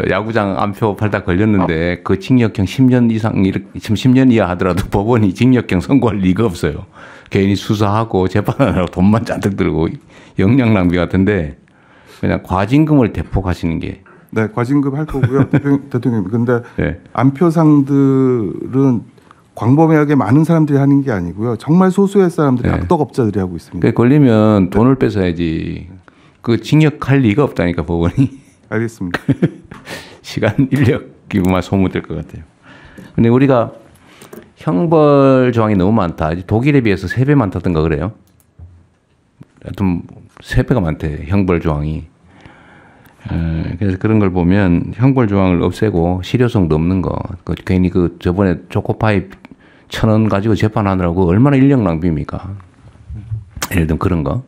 야구장 안표 팔다 걸렸는데 그 징역형 10년 이상, 10년 이하 하더라도 법원이 징역형 선고할 리가 없어요. 괜히 수사하고 재판하느라고 돈만 잔뜩 들고 역량 낭비 같은데 그냥 과징금을 대폭하시는 게. 네, 과징금 할 거고요. 대통령님. 근데 네. 안표상들은 광범위하게 많은 사람들이 하는 게 아니고요. 정말 소수의 사람들이 악덕업자들이 하고 있습니다. 걸리면 돈을 뺏어야지. 그 징역할 리가 없다니까 법원이. 알겠습니다. 시간 인력이만 소모될 것 같아요. 근데 우리가 형벌 조항이 너무 많다. 독일에 비해서 3배 많다던가 그래요. 하여튼 3배가 많대 형벌 조항이. 그래서 그런 걸 보면 형벌 조항을 없애고 실효성도 없는 거. 괜히 저번에 초코파이 1,000원 가지고 재판하느라고 얼마나 인력 낭비입니까? 예를 들면 그런 거.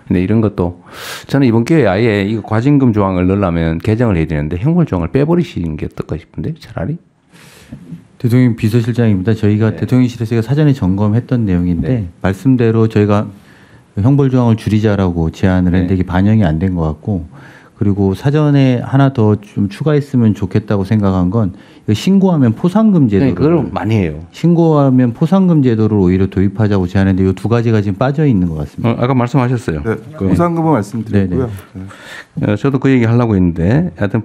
근데 이런 것도 저는 이번 기회에 아예 이거 과징금 조항을 넣으려면 개정을 해야 되는데 형벌 조항을 빼버리시는 게 어떨까 싶은데 차라리. 대통령 비서실장입니다. 저희가 대통령실에서 사전에 점검했던 내용인데 말씀대로 저희가 형벌 조항을 줄이자라고 제안을 했는데 이게 반영이 안 된 것 같고 그리고 사전에 하나 더 좀 추가했으면 좋겠다고 생각한 건 신고하면 포상금 제도를 그걸 많이 해요. 신고하면 포상금 제도를 오히려 도입하자고 제안했는데 이 두 가지가 지금 빠져 있는 것 같습니다. 아까 말씀하셨어요. 네, 포상금은 말씀드렸고요. 저도 그 얘기 하려고 했는데 하여튼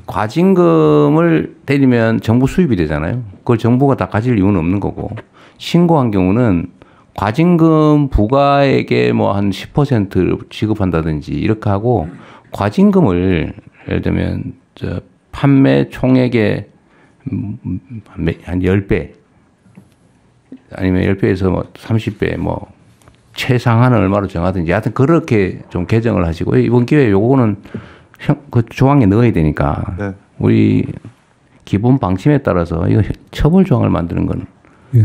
과징금을 때리면 정부 수입이 되잖아요. 그걸 정부가 다 가질 이유는 없는 거고 신고한 경우는 과징금 부과액의 뭐 한 10% 지급한다든지 이렇게 하고 과징금을 예를 들면 판매 총액의 한 10배 아니면 10배에서 뭐 30배 뭐 최상한은 얼마로 정하든지 하여튼 그렇게 좀 개정을 하시고 이번 기회에 요거는 그 조항에 넣어야 되니까 우리 기본 방침에 따라서 이거 처벌 조항을 만드는 건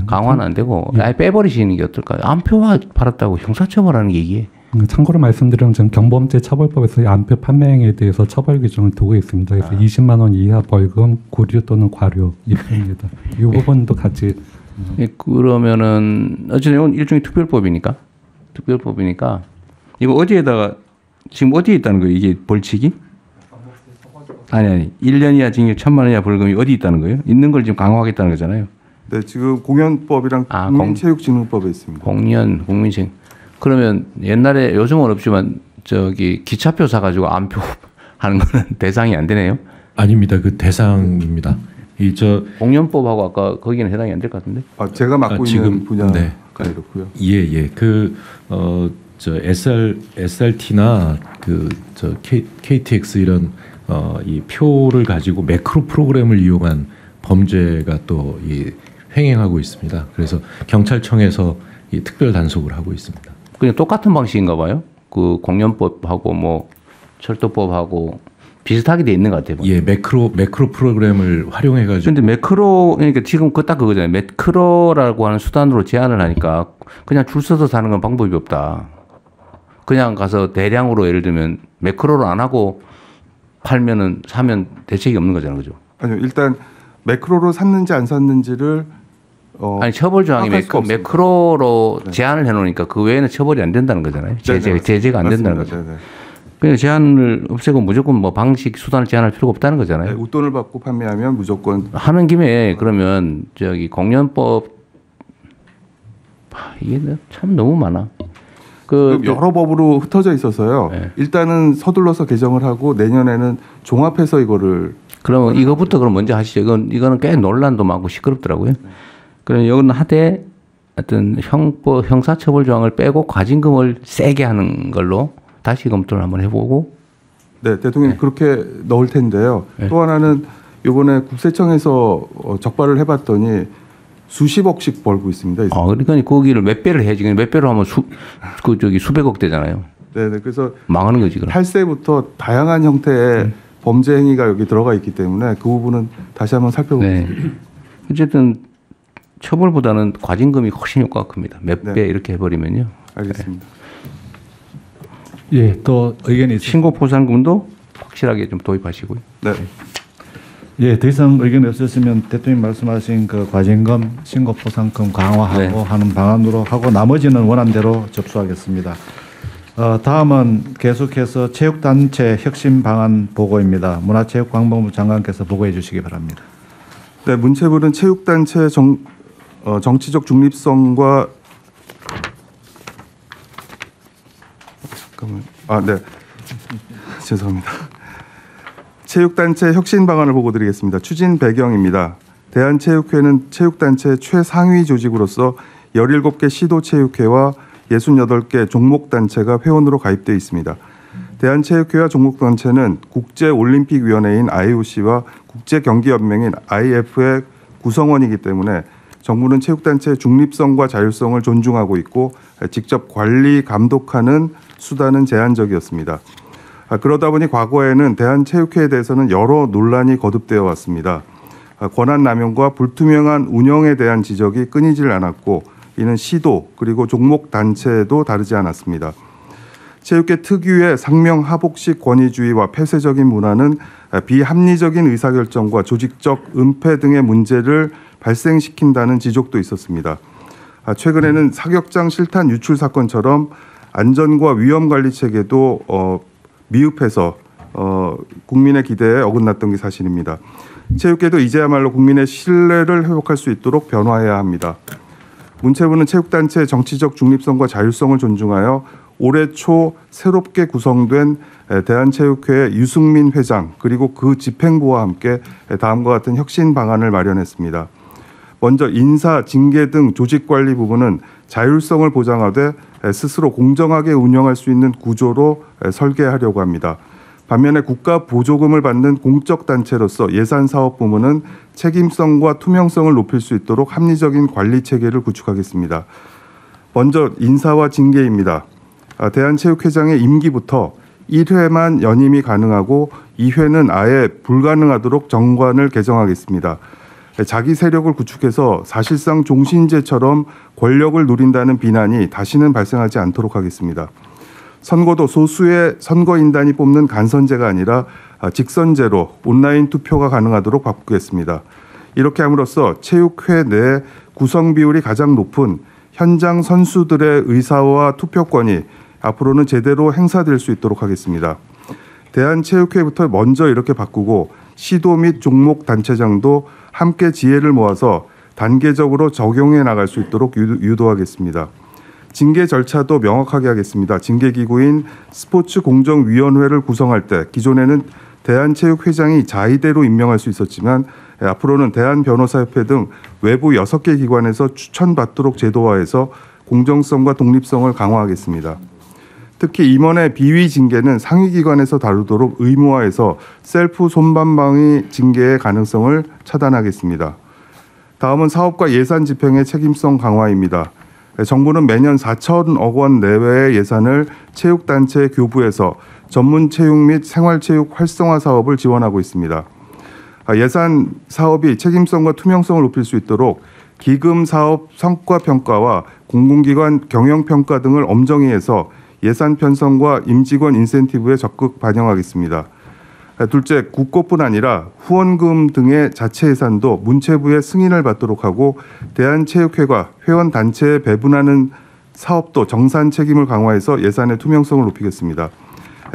강화는 안 되고 아예 빼버리시는 게 어떨까요? 안표화 팔았다고 형사처벌하는 게 이게. 참고로 말씀드리면 지금 경범죄 처벌법에서 안표 판매행위에 대해서 처벌 규정을 두고 있습니다. 그래서 20만 원 이하 벌금, 구류 또는 과료 입니다. 이 부분도 같이. 그러면은 어쨌든 일종의 특별법이니까 이거 어디에다가 지금 어디에 있다는 거예요? 이게 벌칙이? 아니 1년 이하 징역 1,000만 원 이하 벌금이 어디 있다는 거예요? 있는 걸 지금 강화하겠다는 거잖아요. 네, 지금 공연법이랑 국민체육진흥법에 있습니다. 국민체육. 그러면 옛날에 요즘은 없지만 저기 기차표 사가지고 안표 하는 거는 대상이 안 되네요? 아닙니다. 그 대상입니다. 공연법하고 아까 거기는 해당이 안 될 것 같은데? 제가 맡고 있는 분야가 이렇고요. 예. SRT나 KTX 이런 이 표를 가지고 매크로 프로그램을 이용한 범죄가 또 횡행하고 있습니다. 그래서 경찰청에서 이 특별 단속을 하고 있습니다. 그냥 똑같은 방식인가 봐요. 그 공연법하고 뭐 철도법하고 비슷하게 돼 있는 것 같아요. 예, 매크로 프로그램을 활용해가지고. 근데 매크로 그러니까 지금 딱 그거잖아요. 매크로라고 하는 수단으로 제한을 하니까 그냥 줄 서서 사는 건 방법이 없다. 그냥 가서 대량으로 예를 들면 매크로를 안 하고 사면 대책이 없는 거잖아요, 그죠? 아니요, 일단 매크로로 샀는지 안 샀는지를 아니 처벌 조항이 매크로로 제한을 해놓으니까 그 외에는 처벌이 안 된다는 거잖아요. 제재가 안 된다는 거죠. 그냥 제한을 없애고 무조건 뭐 방식 수단을 제한할 필요가 없다는 거잖아요. 웃돈을 받고 판매하면 무조건 하는 김에 그러면 공연법 이게 참 너무 많아. 여러 법으로 흩어져 있어서요. 일단은 서둘러서 개정을 하고 내년에는 종합해서 이거를. 그러면 이거부터 그럼 먼저 하시죠. 이거는 꽤 논란도 많고 시끄럽더라고요. 그럼 이거는 하되 하여튼 형사처벌 조항을 빼고 과징금을 세게 하는 걸로 다시 검토를 한번 해보고. 네, 대통령님 그렇게 넣을 텐데요. 또 하나는 이번에 국세청에서 적발을 해봤더니 수십억씩 벌고 있습니다. 그러니까 거기를 몇 배를 해야지. 몇 배로 하면 수백억 되잖아요. 네, 그래서 망하는 거지. 그럼. 탈세부터 다양한 형태의 범죄 행위가 여기 들어가 있기 때문에 그 부분은 다시 한번 살펴보겠습니다. 어쨌든 처벌보다는 과징금이 훨씬 효과가 큽니다. 몇 배 이렇게 해버리면요. 알겠습니다. 예, 또 의견이 신고 포상금도 확실하게 좀 도입하시고요. 네. 예, 더 이상 의견이 없으시면 대통령 말씀하신 그 과징금, 신고 포상금 강화하고 하는 방안으로 하고 나머지는 원안대로 접수하겠습니다. 다음은 계속해서 체육단체 혁신 방안 보고입니다. 문화체육관광부 장관께서 보고해 주시기 바랍니다. 네, 문체부는 체육단체 정치적 중립성과 죄송합니다. 체육단체 혁신 방안을 보고 드리겠습니다. 추진 배경입니다. 대한체육회는 체육단체 최상위 조직으로서 17개 시도체육회와 68개 종목단체가 회원으로 가입되어 있습니다. 대한체육회와 종목단체는 국제올림픽위원회인 IOC와 국제경기연맹인 IF의 구성원이기 때문에 정부는 체육단체의 중립성과 자율성을 존중하고 있고 직접 관리, 감독하는 수단은 제한적이었습니다. 그러다 보니 과거에는 대한체육회에 대해서는 여러 논란이 거듭되어 왔습니다. 권한남용과 불투명한 운영에 대한 지적이 끊이질 않았고 이는 시도 그리고 종목단체에도 다르지 않았습니다. 체육계 특유의 상명하복식 권위주의와 폐쇄적인 문화는 비합리적인 의사결정과 조직적 은폐 등의 문제를 발생시킨다는 지적도 있었습니다. 최근에는 사격장 실탄 유출 사건처럼 안전과 위험 관리 체계도 미흡해서 국민의 기대에 어긋났던 게 사실입니다. 체육계도 이제야말로 국민의 신뢰를 회복할 수 있도록 변화해야 합니다. 문체부는 체육단체의 정치적 중립성과 자율성을 존중하여 올해 초 새롭게 구성된 대한체육회 유승민 회장 그리고 그 집행부와 함께 다음과 같은 혁신 방안을 마련했습니다. 먼저 인사, 징계 등 조직관리 부분은 자율성을 보장하되 스스로 공정하게 운영할 수 있는 구조로 설계하려고 합니다. 반면에 국가 보조금을 받는 공적단체로서 예산사업 부문은 책임성과 투명성을 높일 수 있도록 합리적인 관리 체계를 구축하겠습니다. 먼저 인사와 징계입니다. 대한체육회장의 임기부터 1회만 연임이 가능하고 2회는 아예 불가능하도록 정관을 개정하겠습니다. 자기 세력을 구축해서 사실상 종신제처럼 권력을 누린다는 비난이 다시는 발생하지 않도록 하겠습니다. 선거도 소수의 선거인단이 뽑는 간선제가 아니라 직선제로 온라인 투표가 가능하도록 바꾸겠습니다. 이렇게 함으로써 체육회 내 구성 비율이 가장 높은 현장 선수들의 의사와 투표권이 앞으로는 제대로 행사될 수 있도록 하겠습니다. 대한체육회부터 먼저 이렇게 바꾸고 시도 및 종목 단체장도 함께 지혜를 모아서 단계적으로 적용해 나갈 수 있도록 유도하겠습니다. 징계 절차도 명확하게 하겠습니다. 징계기구인 스포츠공정위원회를 구성할 때 기존에는 대한체육회장이 자의대로 임명할 수 있었지만 앞으로는 대한변호사협회 등 외부 6개 기관에서 추천받도록 제도화해서 공정성과 독립성을 강화하겠습니다. 특히 임원의 비위 징계는 상위기관에서 다루도록 의무화해서 셀프 손방망이 징계의 가능성을 차단하겠습니다. 다음은 사업과 예산 집행의 책임성 강화입니다. 정부는 매년 4천억 원 내외의 예산을 체육단체 교부에서 전문체육 및 생활체육 활성화 사업을 지원하고 있습니다. 예산 사업이 책임성과 투명성을 높일 수 있도록 기금 사업 성과평가와 공공기관 경영평가 등을 엄정히 해서 예산 편성과 임직원 인센티브에 적극 반영하겠습니다. 둘째, 국고뿐 아니라 후원금 등의 자체 예산도 문체부의 승인을 받도록 하고 대한체육회가 회원단체에 배분하는 사업도 정산 책임을 강화해서 예산의 투명성을 높이겠습니다.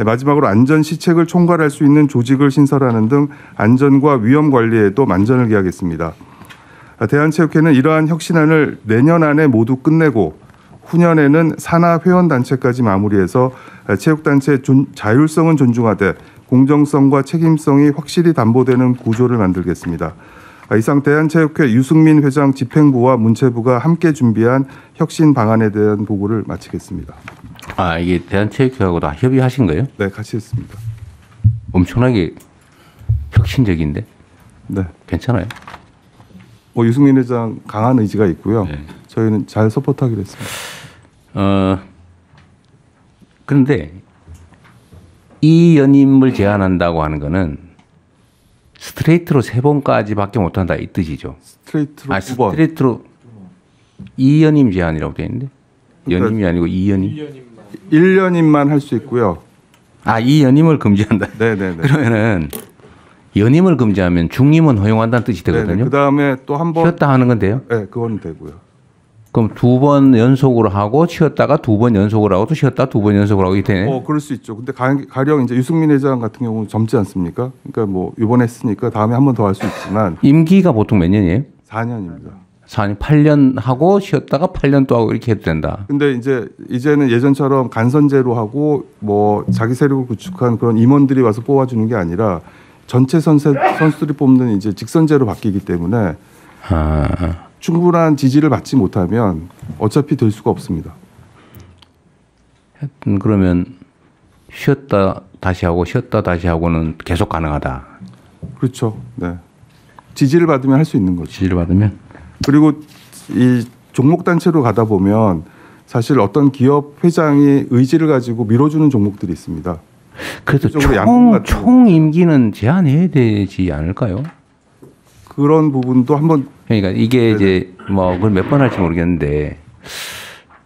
마지막으로 안전시책을 총괄할 수 있는 조직을 신설하는 등 안전과 위험 관리에도 만전을 기하겠습니다. 대한체육회는 이러한 혁신안을 내년 안에 모두 끝내고 후년에는 산하 회원단체까지 마무리해서 체육단체의 자율성은 존중하되 공정성과 책임성이 확실히 담보되는 구조를 만들겠습니다. 이상 대한체육회 유승민 회장 집행부와 문체부가 함께 준비한 혁신 방안에 대한 보고를 마치겠습니다. 이게 대한체육회하고 다 협의하신 거예요? 네, 같이 했습니다. 엄청나게 혁신적인데? 네. 괜찮아요? 유승민 회장 강한 의지가 있고요. 네. 저희는 잘 서포트하기로 했습니다. 그런데 이 연임을 제한한다고 하는 거는 스트레이트로 3번까지밖에 못한다 이 뜻이죠. 스트레이트로 2번. 스트레이트로 2연임 제한이라고 되어 있는데 연임이 아니고 2연임. 1년임만 할 수 있고요. 2연임을 금지한다. 네네네. 그러면은 연임을 금지하면 중임은 허용한다는 뜻이 되거든요. 그 다음에 또 한 번 쉬었다 하는 건 돼요? 네, 그건 되고요. 그럼 2번 연속으로 하고 쉬었다가 2번 연속으로 하고 또 쉬었다 2번 연속으로 하고 이렇게 되네. 그럴 수 있죠. 근데 가령 이제 유승민 회장 같은 경우는 젊지 않습니까? 그러니까 뭐 이번에 했으니까 다음에 한 번 더 할 수 있지만 임기가 보통 몇 년이에요? 4년입니다. 4년, 8년 하고 쉬었다가 8년 또 하고 이렇게 해도 된다. 근데 이제는 예전처럼 간선제로 하고 뭐 자기 세력을 구축한 그런 임원들이 와서 뽑아주는 게 아니라 전체 선수들이 뽑는 이제 직선제로 바뀌기 때문에 충분한 지지를 받지 못하면 어차피 될 수가 없습니다. 그러면 쉬었다 다시 하고 쉬었다 다시 하고는 계속 가능하다. 그렇죠. 네. 지지를 받으면 할 수 있는 거죠. 지지를 받으면. 그리고 이 종목 단체로 가다 보면 사실 어떤 기업 회장이 의지를 가지고 밀어주는 종목들이 있습니다. 그래서 총 임기는 제한해야 되지 않을까요? 그런 부분도 한번 그러니까 이게 이제 뭐 그걸 몇 번 할지 모르겠는데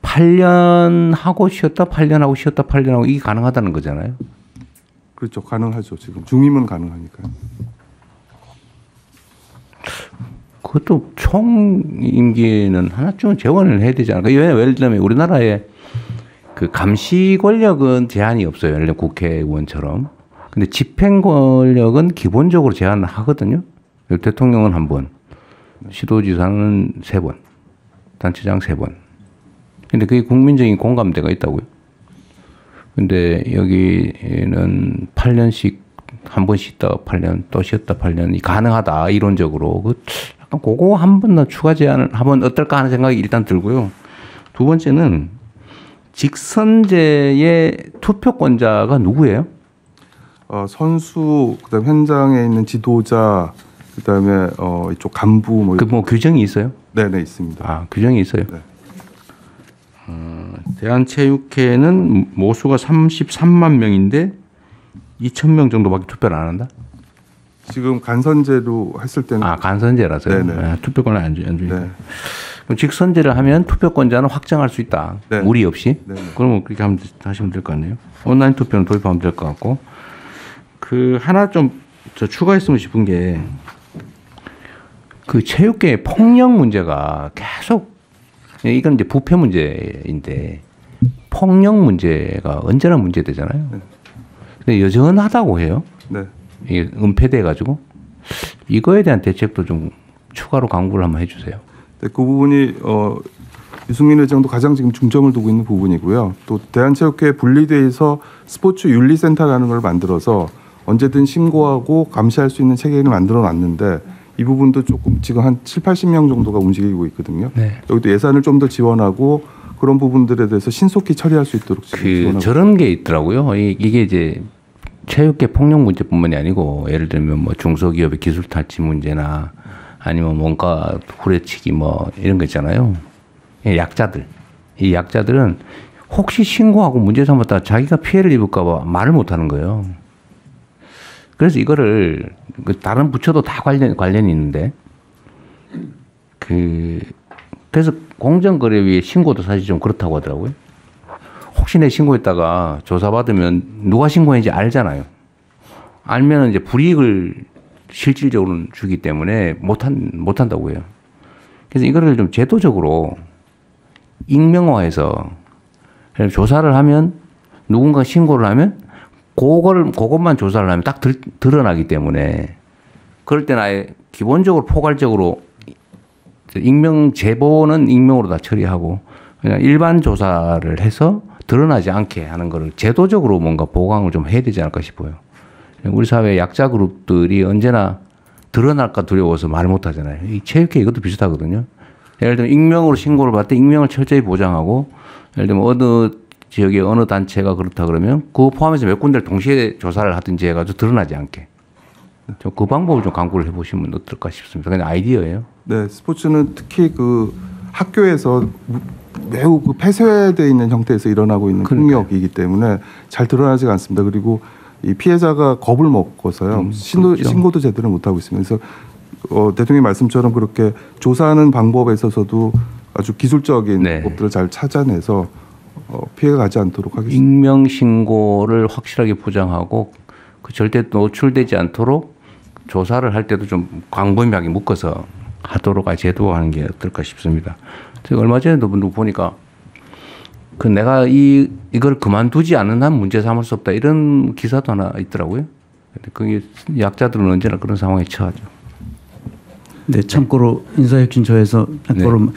8년 하고 쉬었다 8년 하고 쉬었다 8년 하고 이게 가능하다는 거잖아요. 그렇죠. 가능하죠. 지금 중임은 가능하니까요. 그것도 총 임기는 하나쯤은 재원을 해야 되지 않을까? 예를 들면 우리나라에 그 감시 권력은 제한이 없어요. 예를 들면 국회의원처럼. 근데 집행 권력은 기본적으로 제한을 하거든요. 대통령은 1번, 시도지사는 3번, 단체장 3번. 근데 그게 국민적인 공감대가 있다고요. 근데 여기는 8년씩 한 번 쉬다가 8년 또 쉬었다 8년이 가능하다 이론적으로. 약간 그거 한 번 더 추가 제한을 하면 어떨까 하는 생각이 일단 들고요. 두 번째는 직선제의 투표권자가 누구예요? 선수, 그다음 현장에 있는 지도자, 그다음에 이쪽 간부 뭐. 뭐 규정이 있어요? 네네 있습니다. 아 규정이 있어요. 네. 대한체육회는 모수가 33만 명인데 2,000명 정도밖에 투표를 안 한다? 지금 간선제로 했을 때는 간선제라서요. 네네. 투표권을 안 주니까. 네. 그럼 직선제를 하면 투표권자는 확정할 수 있다. 네. 무리 없이. 네. 그러면 그렇게 하시면 될 것 같네요. 온라인 투표는 도입하면 될 것 같고. 하나 좀 저 추가했으면 싶은 게 그 체육계의 폭력 문제가 계속 이건 이제 부패 문제인데 폭력 문제가 언제나 문제되잖아요. 네. 근데 여전하다고 해요. 네. 이게 은폐돼 가지고 이거에 대한 대책도 좀 추가로 강구를 한번 해주세요. 네, 그 부분이 유승민 회장도 가장 지금 중점을 두고 있는 부분이고요. 또 대한체육회 분리돼서 스포츠 윤리센터라는 걸 만들어서 언제든 신고하고 감시할 수 있는 체계를 만들어 놨는데 이 부분도 조금 지금 한 7, 80명 정도가 움직이고 있거든요. 네. 여기도 예산을 좀 더 지원하고 그런 부분들에 대해서 신속히 처리할 수 있도록 저런 게 있더라고요. 이게 이제 체육계 폭력 문제뿐만이 아니고 예를 들면 뭐 중소기업의 기술 탈취 문제나 아니면 뭔가 후려치기 뭐 이런 거 있잖아요. 약자들. 이 약자들은 혹시 신고하고 문제 삼았다 자기가 피해를 입을까 봐 말을 못 하는 거예요. 그래서 이거를 다른 부처도 다 관련이 있는데 그래서 공정거래위의 신고도 사실 좀 그렇다고 하더라고요. 혹시 내 신고했다가 조사받으면 누가 신고했는지 알잖아요. 알면 이제 불이익을 실질적으로는 주기 때문에 못한다고 해요. 그래서 이거를 좀 제도적으로 익명화해서 조사를 하면 누군가 신고를 하면 그것만 조사를 하면 딱 드러나기 때문에 그럴 때는 아예 기본적으로 포괄적으로 익명 제보는 익명으로 다 처리하고 그냥 일반 조사를 해서 드러나지 않게 하는 거를 제도적으로 뭔가 보강을 좀 해야 되지 않을까 싶어요. 우리 사회 약자 그룹들이 언제나 드러날까 두려워서 말을 못 하잖아요. 이 체육회 이것도 비슷하거든요. 예를 들면 익명으로 신고를 받을 때 익명을 철저히 보장하고 예를 들면 어느 지역의 어느 단체가 그렇다 그러면 그거 포함해서 몇 군데를 동시에 조사를 하든지 해가지고 드러나지 않게. 그 방법을 좀 강구를 해보시면 어떨까 싶습니다. 그냥 아이디어예요. 네, 스포츠는 특히 그 학교에서 매우 그 폐쇄되어 있는 형태에서 일어나고 있는 폭력이기 때문에 잘 드러나지가 않습니다. 그리고 이 피해자가 겁을 먹고서요 신고도 제대로 못 하고 있습니다. 그래서 대통령 말씀처럼 그렇게 조사하는 방법에 있어서도 아주 기술적인 방법들을 잘 찾아내서 피해가 가지 않도록 하겠습니다. 익명 신고를 확실하게 보장하고 그 절대 노출되지 않도록 조사를 할 때도 좀 광범위하게 묶어서 하도록 제도화하는 게 어떨까 싶습니다. 제가 얼마 전에도 보니까 그 내가 이걸 그만두지 않는 한 문제 삼을 수 없다 이런 기사도 하나 있더라고요. 근데 그게 약자들은 언제나 그런 상황에 처하죠. 네, 참고로 인사혁신처에서 참고로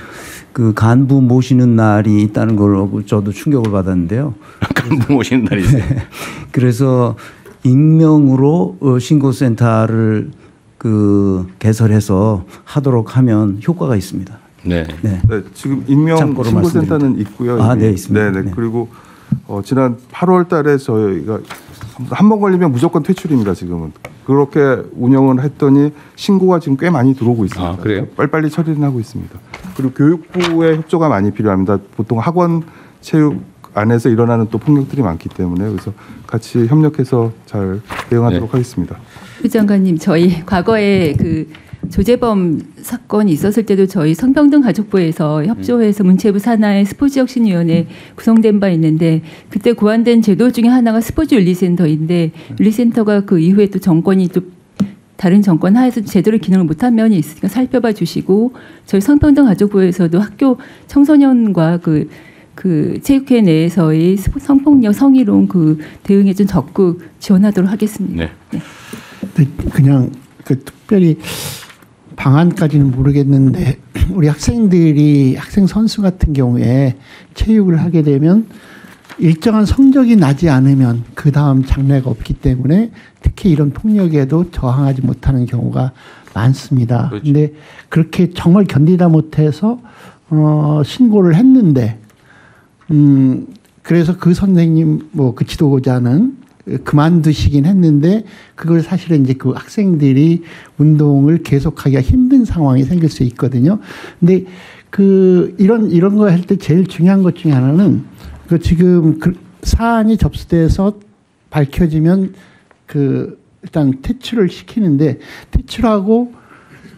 그 간부 모시는 날이 있다는 걸 저도 충격을 받았는데요. 간부 모시는 날이 있어요. 네. 그래서 익명으로 신고센터를 그 개설해서 하도록 하면 효과가 있습니다. 네. 네, 지금 익명 신고센터는 있고요. 네, 있습니다. 네. 그리고 지난 8월달에 저희가 한 번 걸리면 무조건 퇴출입니다. 지금은 그렇게 운영을 했더니 신고가 지금 꽤 많이 들어오고 있습니다. 아, 그래요? 빨리빨리 처리는 하고 있습니다. 그리고 교육부의 협조가 많이 필요합니다. 보통 학원 체육 안에서 일어나는 또 폭력들이 많기 때문에 그래서 같이 협력해서 잘 대응하도록 하겠습니다. 부 장관님, 저희 과거에 그 조재범 사건이 있었을 때도 저희 성평등가족부에서 협조해서 문체부 산하의 스포츠혁신위원회 구성된 바 있는데 그때 고안된 제도 중에 하나가 스포츠 윤리센터인데 윤리센터가 그 이후에 또 정권이 또 다른 정권 하에서 제대로 기능을 못한 면이 있으니까 살펴봐 주시고 저희 성평등가족부에서도 학교 청소년과 그 체육회 내에서의 성폭력 성희롱 그 대응에 좀 적극 지원하도록 하겠습니다. 네. 그냥 그 특별히 방안까지는 모르겠는데 우리 학생 선수 같은 경우에 체육을 하게 되면 일정한 성적이 나지 않으면 그 다음 장래가 없기 때문에 특히 이런 폭력에도 저항하지 못하는 경우가 많습니다. 그런데 그렇죠. 그렇게 정말 견디다 못해서 신고를 했는데 그래서 그 선생님 그 지도자는 그만두시긴 했는데 그걸 사실은 이제 그 학생들이 운동을 계속하기가 힘든 상황이 생길 수 있거든요. 근데 이런 거 할 때 제일 중요한 것 중에 하나는 지금 사안이 접수돼서 밝혀지면 일단 퇴출을 시키는데 퇴출하고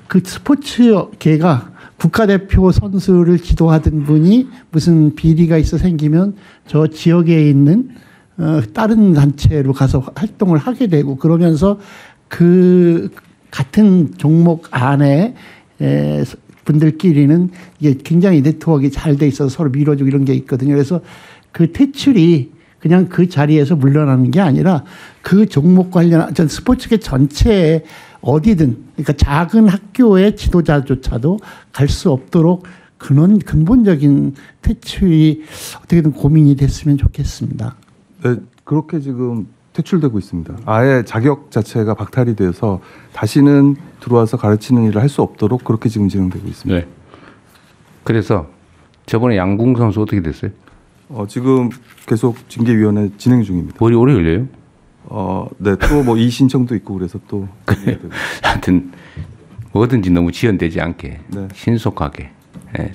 그 스포츠계가 국가대표 선수를 지도하던 분이 무슨 비리가 있어 생기면 저 지역에 있는 다른 단체로 가서 활동을 하게 되고 그러면서 그 같은 종목 안에 분들끼리는 이게 굉장히 네트워크가 잘 돼 있어서 서로 밀어주고 이런 게 있거든요. 그래서 그 퇴출이 그냥 그 자리에서 물러나는 게 아니라 그 종목 관련 전 스포츠계 전체에 어디든 그러니까 작은 학교의 지도자조차도 갈 수 없도록 그런 근본적인 퇴출이 어떻게든 고민이 됐으면 좋겠습니다. 네, 그렇게 지금 퇴출되고 있습니다. 아예 자격 자체가 박탈이 돼서 다시는 들어와서 가르치는 일을 할 수 없도록 그렇게 지금 진행되고 있습니다. 네. 그래서 저번에 양궁 선수 어떻게 됐어요? 지금 계속 징계위원회 진행 중입니다. 오래 걸려요? 네, 또 뭐 이 신청도 있고 그래서 또. 하여튼 뭐든지 너무 지연되지 않게 네. 신속하게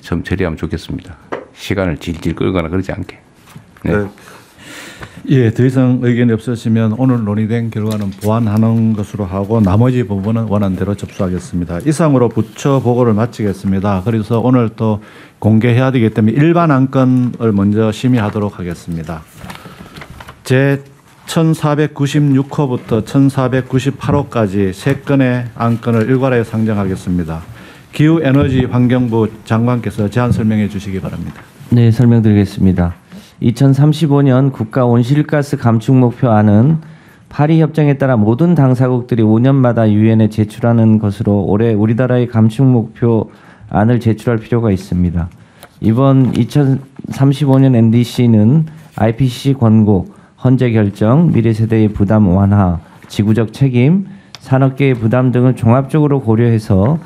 좀 처리하면 좋겠습니다. 시간을 질질 끌거나 그러지 않게. 네. 예, 더 이상 의견이 없으시면 오늘 논의된 결과는 보완하는 것으로 하고 나머지 부분은 원안대로 접수하겠습니다. 이상으로 부처 보고를 마치겠습니다. 그래서 오늘 또 공개해야 되기 때문에 일반 안건을 먼저 심의하도록 하겠습니다. 제 1496호부터 1498호까지 3건의 안건을 일괄하여 상정하겠습니다. 기후에너지환경부 장관께서 제안 설명해 주시기 바랍니다. 네, 설명드리겠습니다. 2035년 국가 온실가스 감축 목표안은 파리 협정에 따라 모든 당사국들이 5년마다 유엔에 제출하는 것으로 올해 우리나라의 감축 목표안을 제출할 필요가 있습니다. 이번 2035년 NDC는 IPCC 권고, 헌재 결정, 미래 세대의 부담 완화, 지구적 책임, 산업계의 부담 등을 종합적으로 고려해서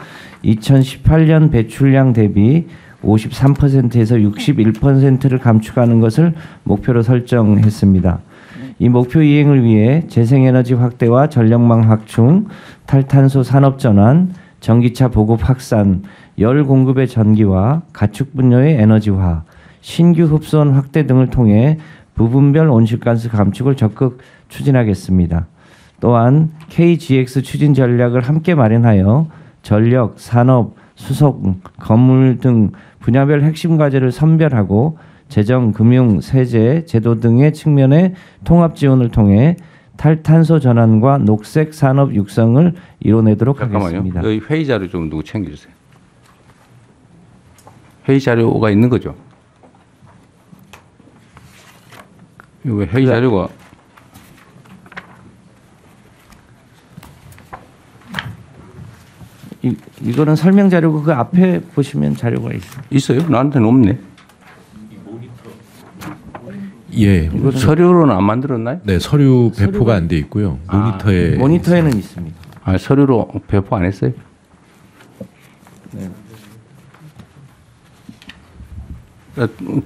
2018년 배출량 대비 53%에서 61%를 감축하는 것을 목표로 설정했습니다. 이 목표 이행을 위해 재생에너지 확대와 전력망 확충, 탈탄소 산업 전환, 전기차 보급 확산, 열 공급의 전기화, 가축 분야의 에너지화, 신규 흡수원 확대 등을 통해 부분별 온실가스 감축을 적극 추진하겠습니다. 또한 KGX 추진 전략을 함께 마련하여 전력, 산업, 수속, 건물 등 분야별 핵심 과제를 선별하고 재정, 금융, 세제, 제도 등의 측면의 통합 지원을 통해 탈탄소 전환과 녹색 산업 육성을 이뤄내도록 하겠습니다. 여기 회의 자료 좀 누구 챙겨주세요. 회의 자료가 있는 거죠. 이거 왜 회의 자료가 이거는 설명 자료고 그 앞에 보시면 자료가 있어요? 나한테는 없네. 예. 서류로는 안 만들었나요? 네, 서류 배포가 안 돼 있고요. 모니터에는 있습니다. 아, 서류로 배포 안 했어요? 네.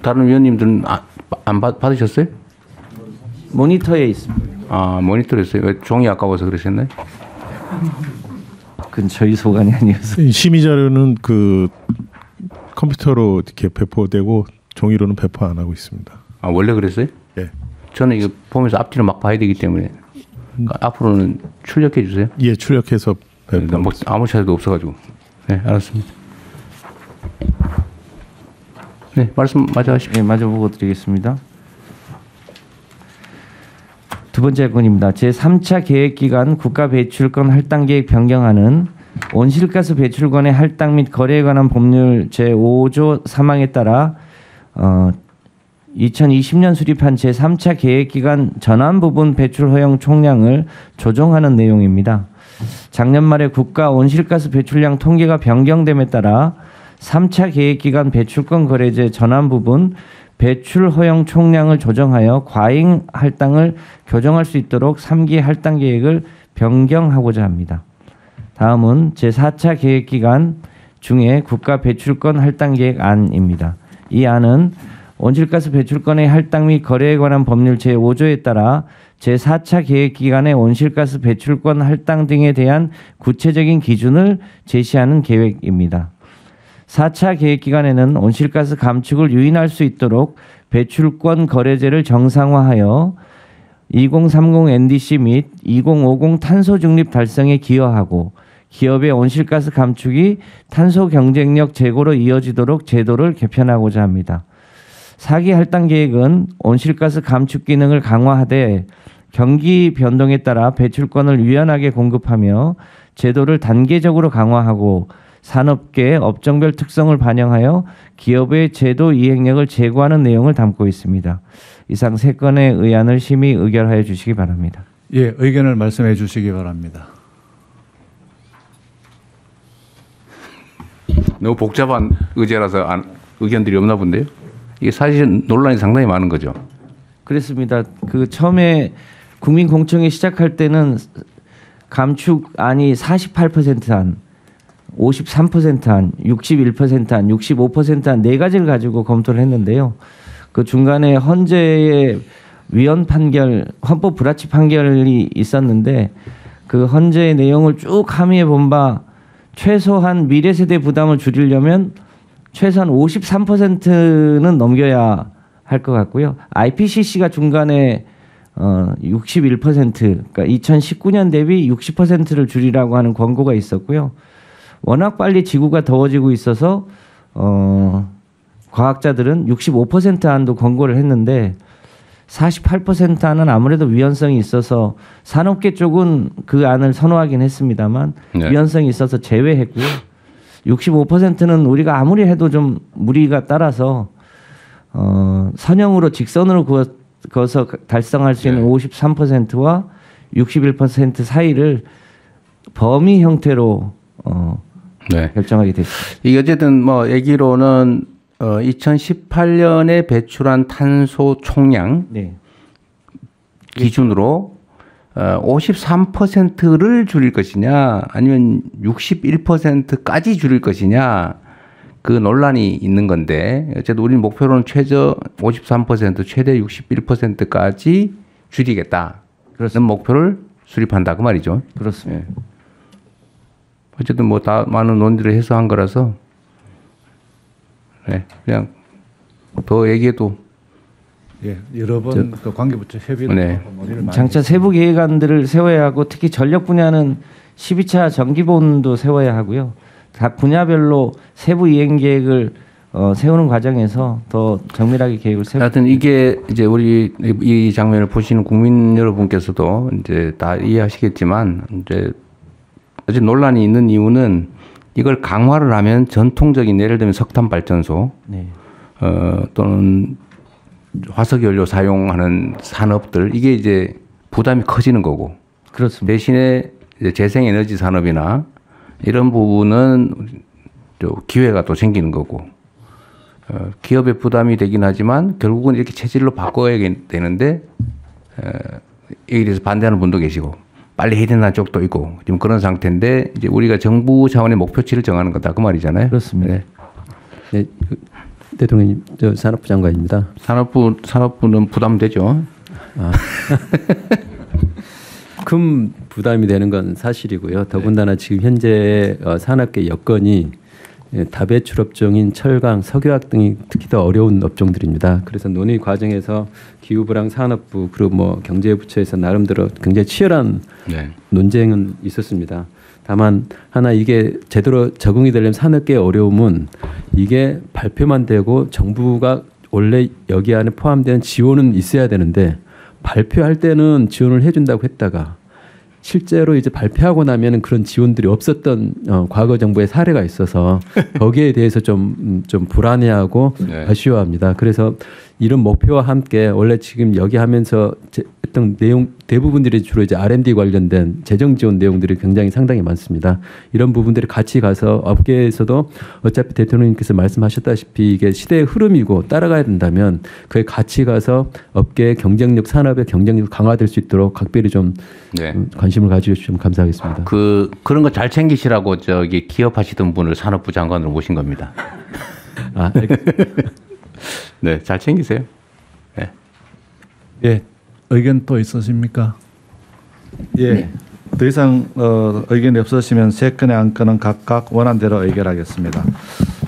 다른 위원님들은 안 받으셨어요? 모니터에 있습니다. 아, 모니터에 있어요. 왜 종이 아까워서 그러셨나요? 그건 저희 소관이 아니어서. 심의 자료는 그 컴퓨터로 이렇게 배포되고 종이로는 배포 안 하고 있습니다. 아, 원래 그랬어요? 예. 저는 이거 보면서 앞뒤로 막 봐야 되기 때문에 앞으로는 출력해 주세요. 예, 출력해서 배포. 뭐 아무 차이도 없어가지고. 네, 알았습니다. 네, 말씀 마저 하십시오. 네, 마저 보고 드리겠습니다. 두 번째 건입니다. 제3차 계획기간 국가 배출권 할당 계획 변경안은 온실가스 배출권의 할당 및 거래에 관한 법률 제5조 3항에 따라 2020년 수립한 제3차 계획기간 전환 부분 배출 허용 총량을 조정하는 내용입니다. 작년 말에 국가 온실가스 배출량 통계가 변경됨에 따라 3차 계획기간 배출권 거래제 전환 부분 배출 허용 총량을 조정하여 과잉 할당을 교정할 수 있도록 3기 할당 계획을 변경하고자 합니다. 다음은 제4차 계획기간 중에 국가 배출권 할당 계획안입니다. 이 안은 온실가스 배출권의 할당 및 거래에 관한 법률 제5조에 따라 제4차 계획기간의 온실가스 배출권 할당 등에 대한 구체적인 기준을 제시하는 계획입니다. 4차 계획기간에는 온실가스 감축을 유인할 수 있도록 배출권 거래제를 정상화하여 2030 NDC 및 2050 탄소 중립 달성에 기여하고 기업의 온실가스 감축이 탄소 경쟁력 제고로 이어지도록 제도를 개편하고자 합니다. 4기 할당 계획은 온실가스 감축 기능을 강화하되 경기 변동에 따라 배출권을 유연하게 공급하며 제도를 단계적으로 강화하고 산업계 업종별 특성을 반영하여 기업의 제도 이행력을 제고하는 내용을 담고 있습니다. 이상 3건의 의안을 심의 의결하여 주시기 바랍니다. 예, 의견을 말씀해 주시기 바랍니다. 너무 복잡한 의제라서 의견들이 없나 본데요. 이게 사실 논란이 상당히 많은 거죠. 그렇습니다. 그 처음에 국민 공청회 시작할 때는 감축안이 48%안, 53%안, 61%안, 65%안 네 가지를 가지고 검토를 했는데요. 그 중간에 헌재의 위헌 판결, 헌법 불합치 판결이 있었는데 그 헌재의 내용을 쭉 함의해 본 바 최소한 미래 세대 부담을 줄이려면 최소한 53%는 넘겨야 할 것 같고요. IPCC가 중간에 61%, 그러니까 2019년 대비 60%를 줄이라고 하는 권고가 있었고요. 워낙 빨리 지구가 더워지고 있어서 과학자들은 65% 안도 권고를 했는데 48% 안은 아무래도 위헌성이 있어서 산업계 쪽은 그 안을 선호하긴 했습니다만 네. 위헌성이 있어서 제외했고요. 65%는 우리가 아무리 해도 좀 무리가 따라서 선형으로 직선으로 그어서 달성할 수 있는 53%와 61% 사이를 범위 형태로 결정하게 됐습니다. 이게 어쨌든 뭐 얘기로는 2018년에 배출한 탄소 총량 기준으로 53%를 줄일 것이냐 아니면 61%까지 줄일 것이냐 그 논란이 있는 건데 어쨌든 우리는 목표로는 최저 53% 최대 61%까지 줄이겠다. 그런 목표를 수립한다 그 말이죠. 그렇습니다. 예. 어쨌든 뭐 다 많은 논의를 해서 한 거라서 네, 그냥 더 얘기해도 예, 여러 번 그 관계부처 협의를 하고 논의를 많이 장차 세부 계획안들을 세워야 하고 특히 전력 분야는 12차 정기본도 세워야 하고요. 각 분야별로 세부 이행 계획을 세우는 과정에서 더 정밀하게 계획을 세우고. 하여튼 이게 이제 우리 이 장면을 보시는 국민 여러분께서도 이제 다 이해하시겠지만 이제 아직 논란이 있는 이유는 이걸 강화를 하면 전통적인 예를 들면 석탄 발전소 네. 또는 화석 연료 사용하는 산업들 이게 이제 부담이 커지는 거고. 그렇습니다. 대신에 이제 재생에너지 산업이나 이런 부분은 또 기회가 또 생기는 거고. 기업의 부담이 되긴 하지만 결국은 이렇게 체질로 바꿔야 되는데 여기에 대해서 반대하는 분도 계시고 빨리 해야 된다는 쪽도 있고 지금 그런 상태인데 이제 우리가 정부 차원의 목표치를 정하는 거다 그 말이잖아요. 그렇습니다. 네. 네, 대통령님, 저 산업부 장관입니다. 산업부는 부담되죠. 아. 큰 부담이 되는 건 사실이고요. 더군다나 지금 현재 산업계 여건이 다배출 업종인 철강, 석유화학 등이 특히 더 어려운 업종들입니다. 그래서 논의 과정에서 기후부랑 산업부 그리고 뭐 경제부처에서 나름대로 굉장히 치열한 논쟁은 있었습니다. 다만 하나 이게 제대로 적응이 되려면 산업계의 어려움은 이게 발표만 되고 정부가 원래 여기 안에 포함되는 지원은 있어야 되는데 발표할 때는 지원을 해준다고 했다가 실제로 이제 발표하고 나면은 그런 지원들이 없었던 과거 정부의 사례가 있어서 거기에 대해서 좀 불안해하고 아쉬워합니다. 그래서 이런 목표와 함께 원래 지금 여기 하면서 했던 내용 대부분들이 주로 이제 R&D 관련된 재정 지원 내용들이 굉장히 상당히 많습니다. 이런 부분들이 같이 가서 업계에서도 어차피 대통령님께서 말씀하셨다시피 이게 시대의 흐름이고 따라가야 된다면 그에 같이 가서 업계의 경쟁력, 산업의 경쟁력 강화될 수 있도록 각별히 좀 관심을 가져주시면 감사하겠습니다. 그런 거 잘 챙기시라고 저기 기업하시던 분을 산업부 장관으로 모신 겁니다. 아, 네, 잘 챙기세요. 네. 예, 의견 또 있으십니까? 예, 네. 더 이상 의견이 없으시면 세 건의 안건은 각각 원안대로 의결하겠습니다.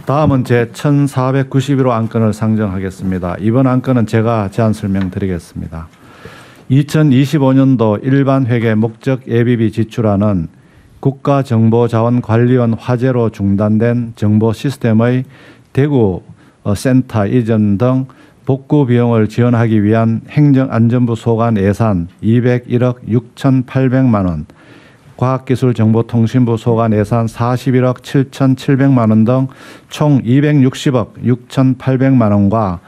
다음은 제 1491호 안건을 상정하겠습니다. 이번 안건은 제가 제안 설명드리겠습니다. 2025년도 일반 회계 목적 예비비 지출안은 국가정보자원관리원 화재로 중단된 정보 시스템의 대구 센터 이전 등 복구 비용을 지원하기 위한 행정안전부 소관 예산 201억 6,800만 원, 과학기술정보통신부 소관 예산 41억 7,700만 원 등 총 260억 6,800만 원과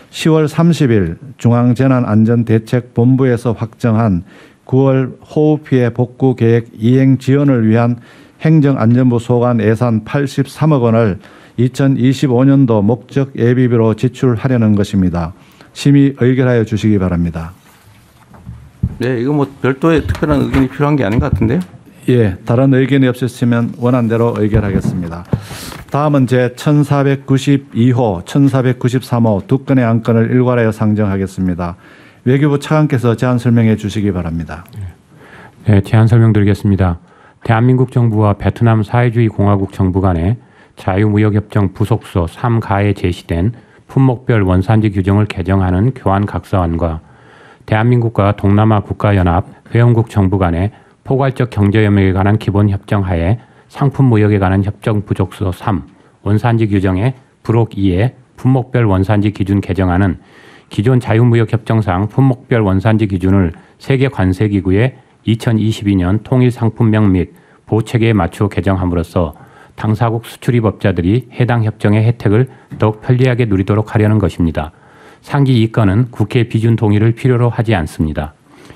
10월 30일 중앙재난안전대책본부에서 확정한 9월 호우피해 복구 계획 이행 지원을 위한 행정안전부 소관 예산 83억 원을 2025년도 목적 예비비로 지출하려는 것입니다. 심의 의결하여 주시기 바랍니다. 네, 이거 뭐 별도의 특별한 의견이 필요한 게 아닌 것 같은데요? 예, 다른 의견이 없으시면 원안대로 의결하겠습니다. 다음은 제 1492호, 1493호 두 건의 안건을 일괄하여 상정하겠습니다. 외교부 차관께서 제안 설명해 주시기 바랍니다. 네, 제안 설명드리겠습니다. 대한민국 정부와 베트남 사회주의 공화국 정부 간의 자유무역협정 부속서 3가에 제시된 품목별 원산지 규정을 개정하는 교환각서안과 대한민국과 동남아 국가연합 회원국 정부 간의 포괄적 경제협력에 관한 기본협정하에 상품무역에 관한 협정 부속서 3 원산지 규정의 부록 2에 품목별 원산지 기준 개정안은 기존 자유무역협정상 품목별 원산지 기준을 세계관세기구의 2022년 통일상품명 및 보호체계에 맞추어 개정함으로써 당사국 수출입업자들이 해당 협정의 혜택을 더욱 편리하게 누리도록 하려는 것입니다. 상기 2건은 국회 비준 동의를 필요로 하지 않습니다.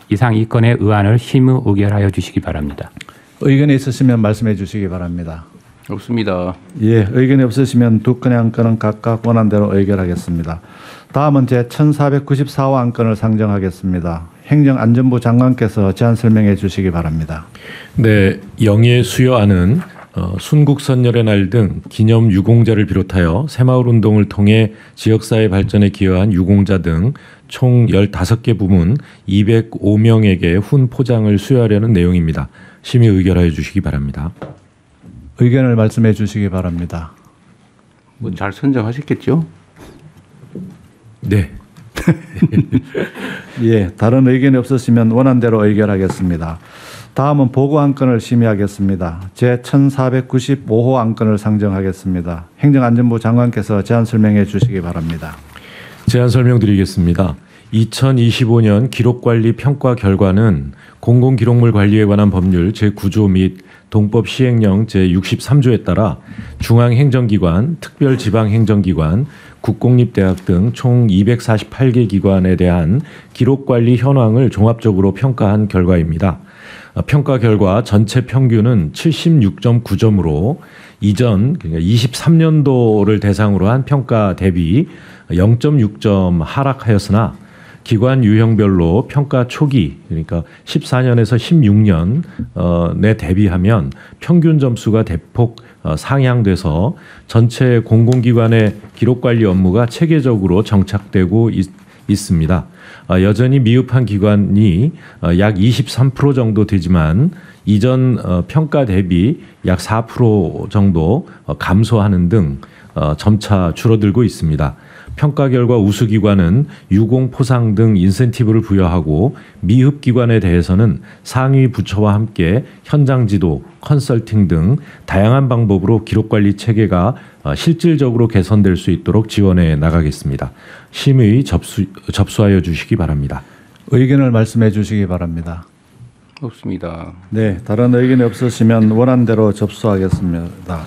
이상 2건의 의안을 심의 의결하여 주시기 바랍니다. 의견이 있으시면 말씀해 주시기 바랍니다. 없습니다. 예, 의견이 없으시면 두 건의 안건은 각각 원안대로 의결하겠습니다. 다음은 제 1494호 안건을 상정하겠습니다. 행정안전부 장관께서 제안 설명해 주시기 바랍니다. 네, 영예 수여안은 순국선열의 날 등 기념 유공자를 비롯하여 새마을 운동을 통해 지역사회 발전에 기여한 유공자 등 총 15개 부문 205명에게 훈 포장을 수여하려는 내용입니다. 심의 의결하여 주시기 바랍니다. 의견을 말씀해 주시기 바랍니다. 뭐 잘 선정하셨겠죠? 네. 예, 다른 의견이 없으시면 원안대로 의결하겠습니다. 다음은 보고 안건을 심의하겠습니다. 제 1495호 안건을 상정하겠습니다. 행정안전부 장관께서 제안 설명해 주시기 바랍니다. 제안 설명드리겠습니다. 2025년 기록관리 평가 결과는 공공기록물 관리에 관한 법률 제9조 및 동법 시행령 제63조에 따라 중앙행정기관, 특별지방행정기관, 국공립대학 등 총 248개 기관에 대한 기록관리 현황을 종합적으로 평가한 결과입니다. 평가 결과 전체 평균은 76.9점으로 이전 그러니까 23년도를 대상으로 한 평가 대비 0.6점 하락하였으나 기관 유형별로 평가 초기 그러니까 14년에서 16년에 대비하면 평균 점수가 대폭 상향돼서 전체 공공기관의 기록관리 업무가 체계적으로 정착되고 있습니다. 여전히 미흡한 기관이 약 23% 정도 되지만 이전 평가 대비 약 4% 정도 감소하는 등 점차 줄어들고 있습니다. 평가 결과 우수 기관은 유공 포상 등 인센티브를 부여하고 미흡 기관에 대해서는 상위 부처와 함께 현장 지도, 컨설팅 등 다양한 방법으로 기록 관리 체계가 실질적으로 개선될 수 있도록 지원해 나가겠습니다. 심의 접수하여 주시기 바랍니다. 의견을 말씀해 주시기 바랍니다. 없습니다. 네, 다른 의견이 없으시면 원안대로 접수하겠습니다.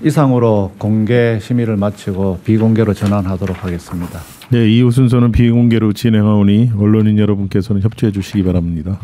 이상으로 공개 심의를 마치고 비공개로 전환하도록 하겠습니다. 네, 이후 순서는 비공개로 진행하오니 언론인 여러분께서는 협조해 주시기 바랍니다.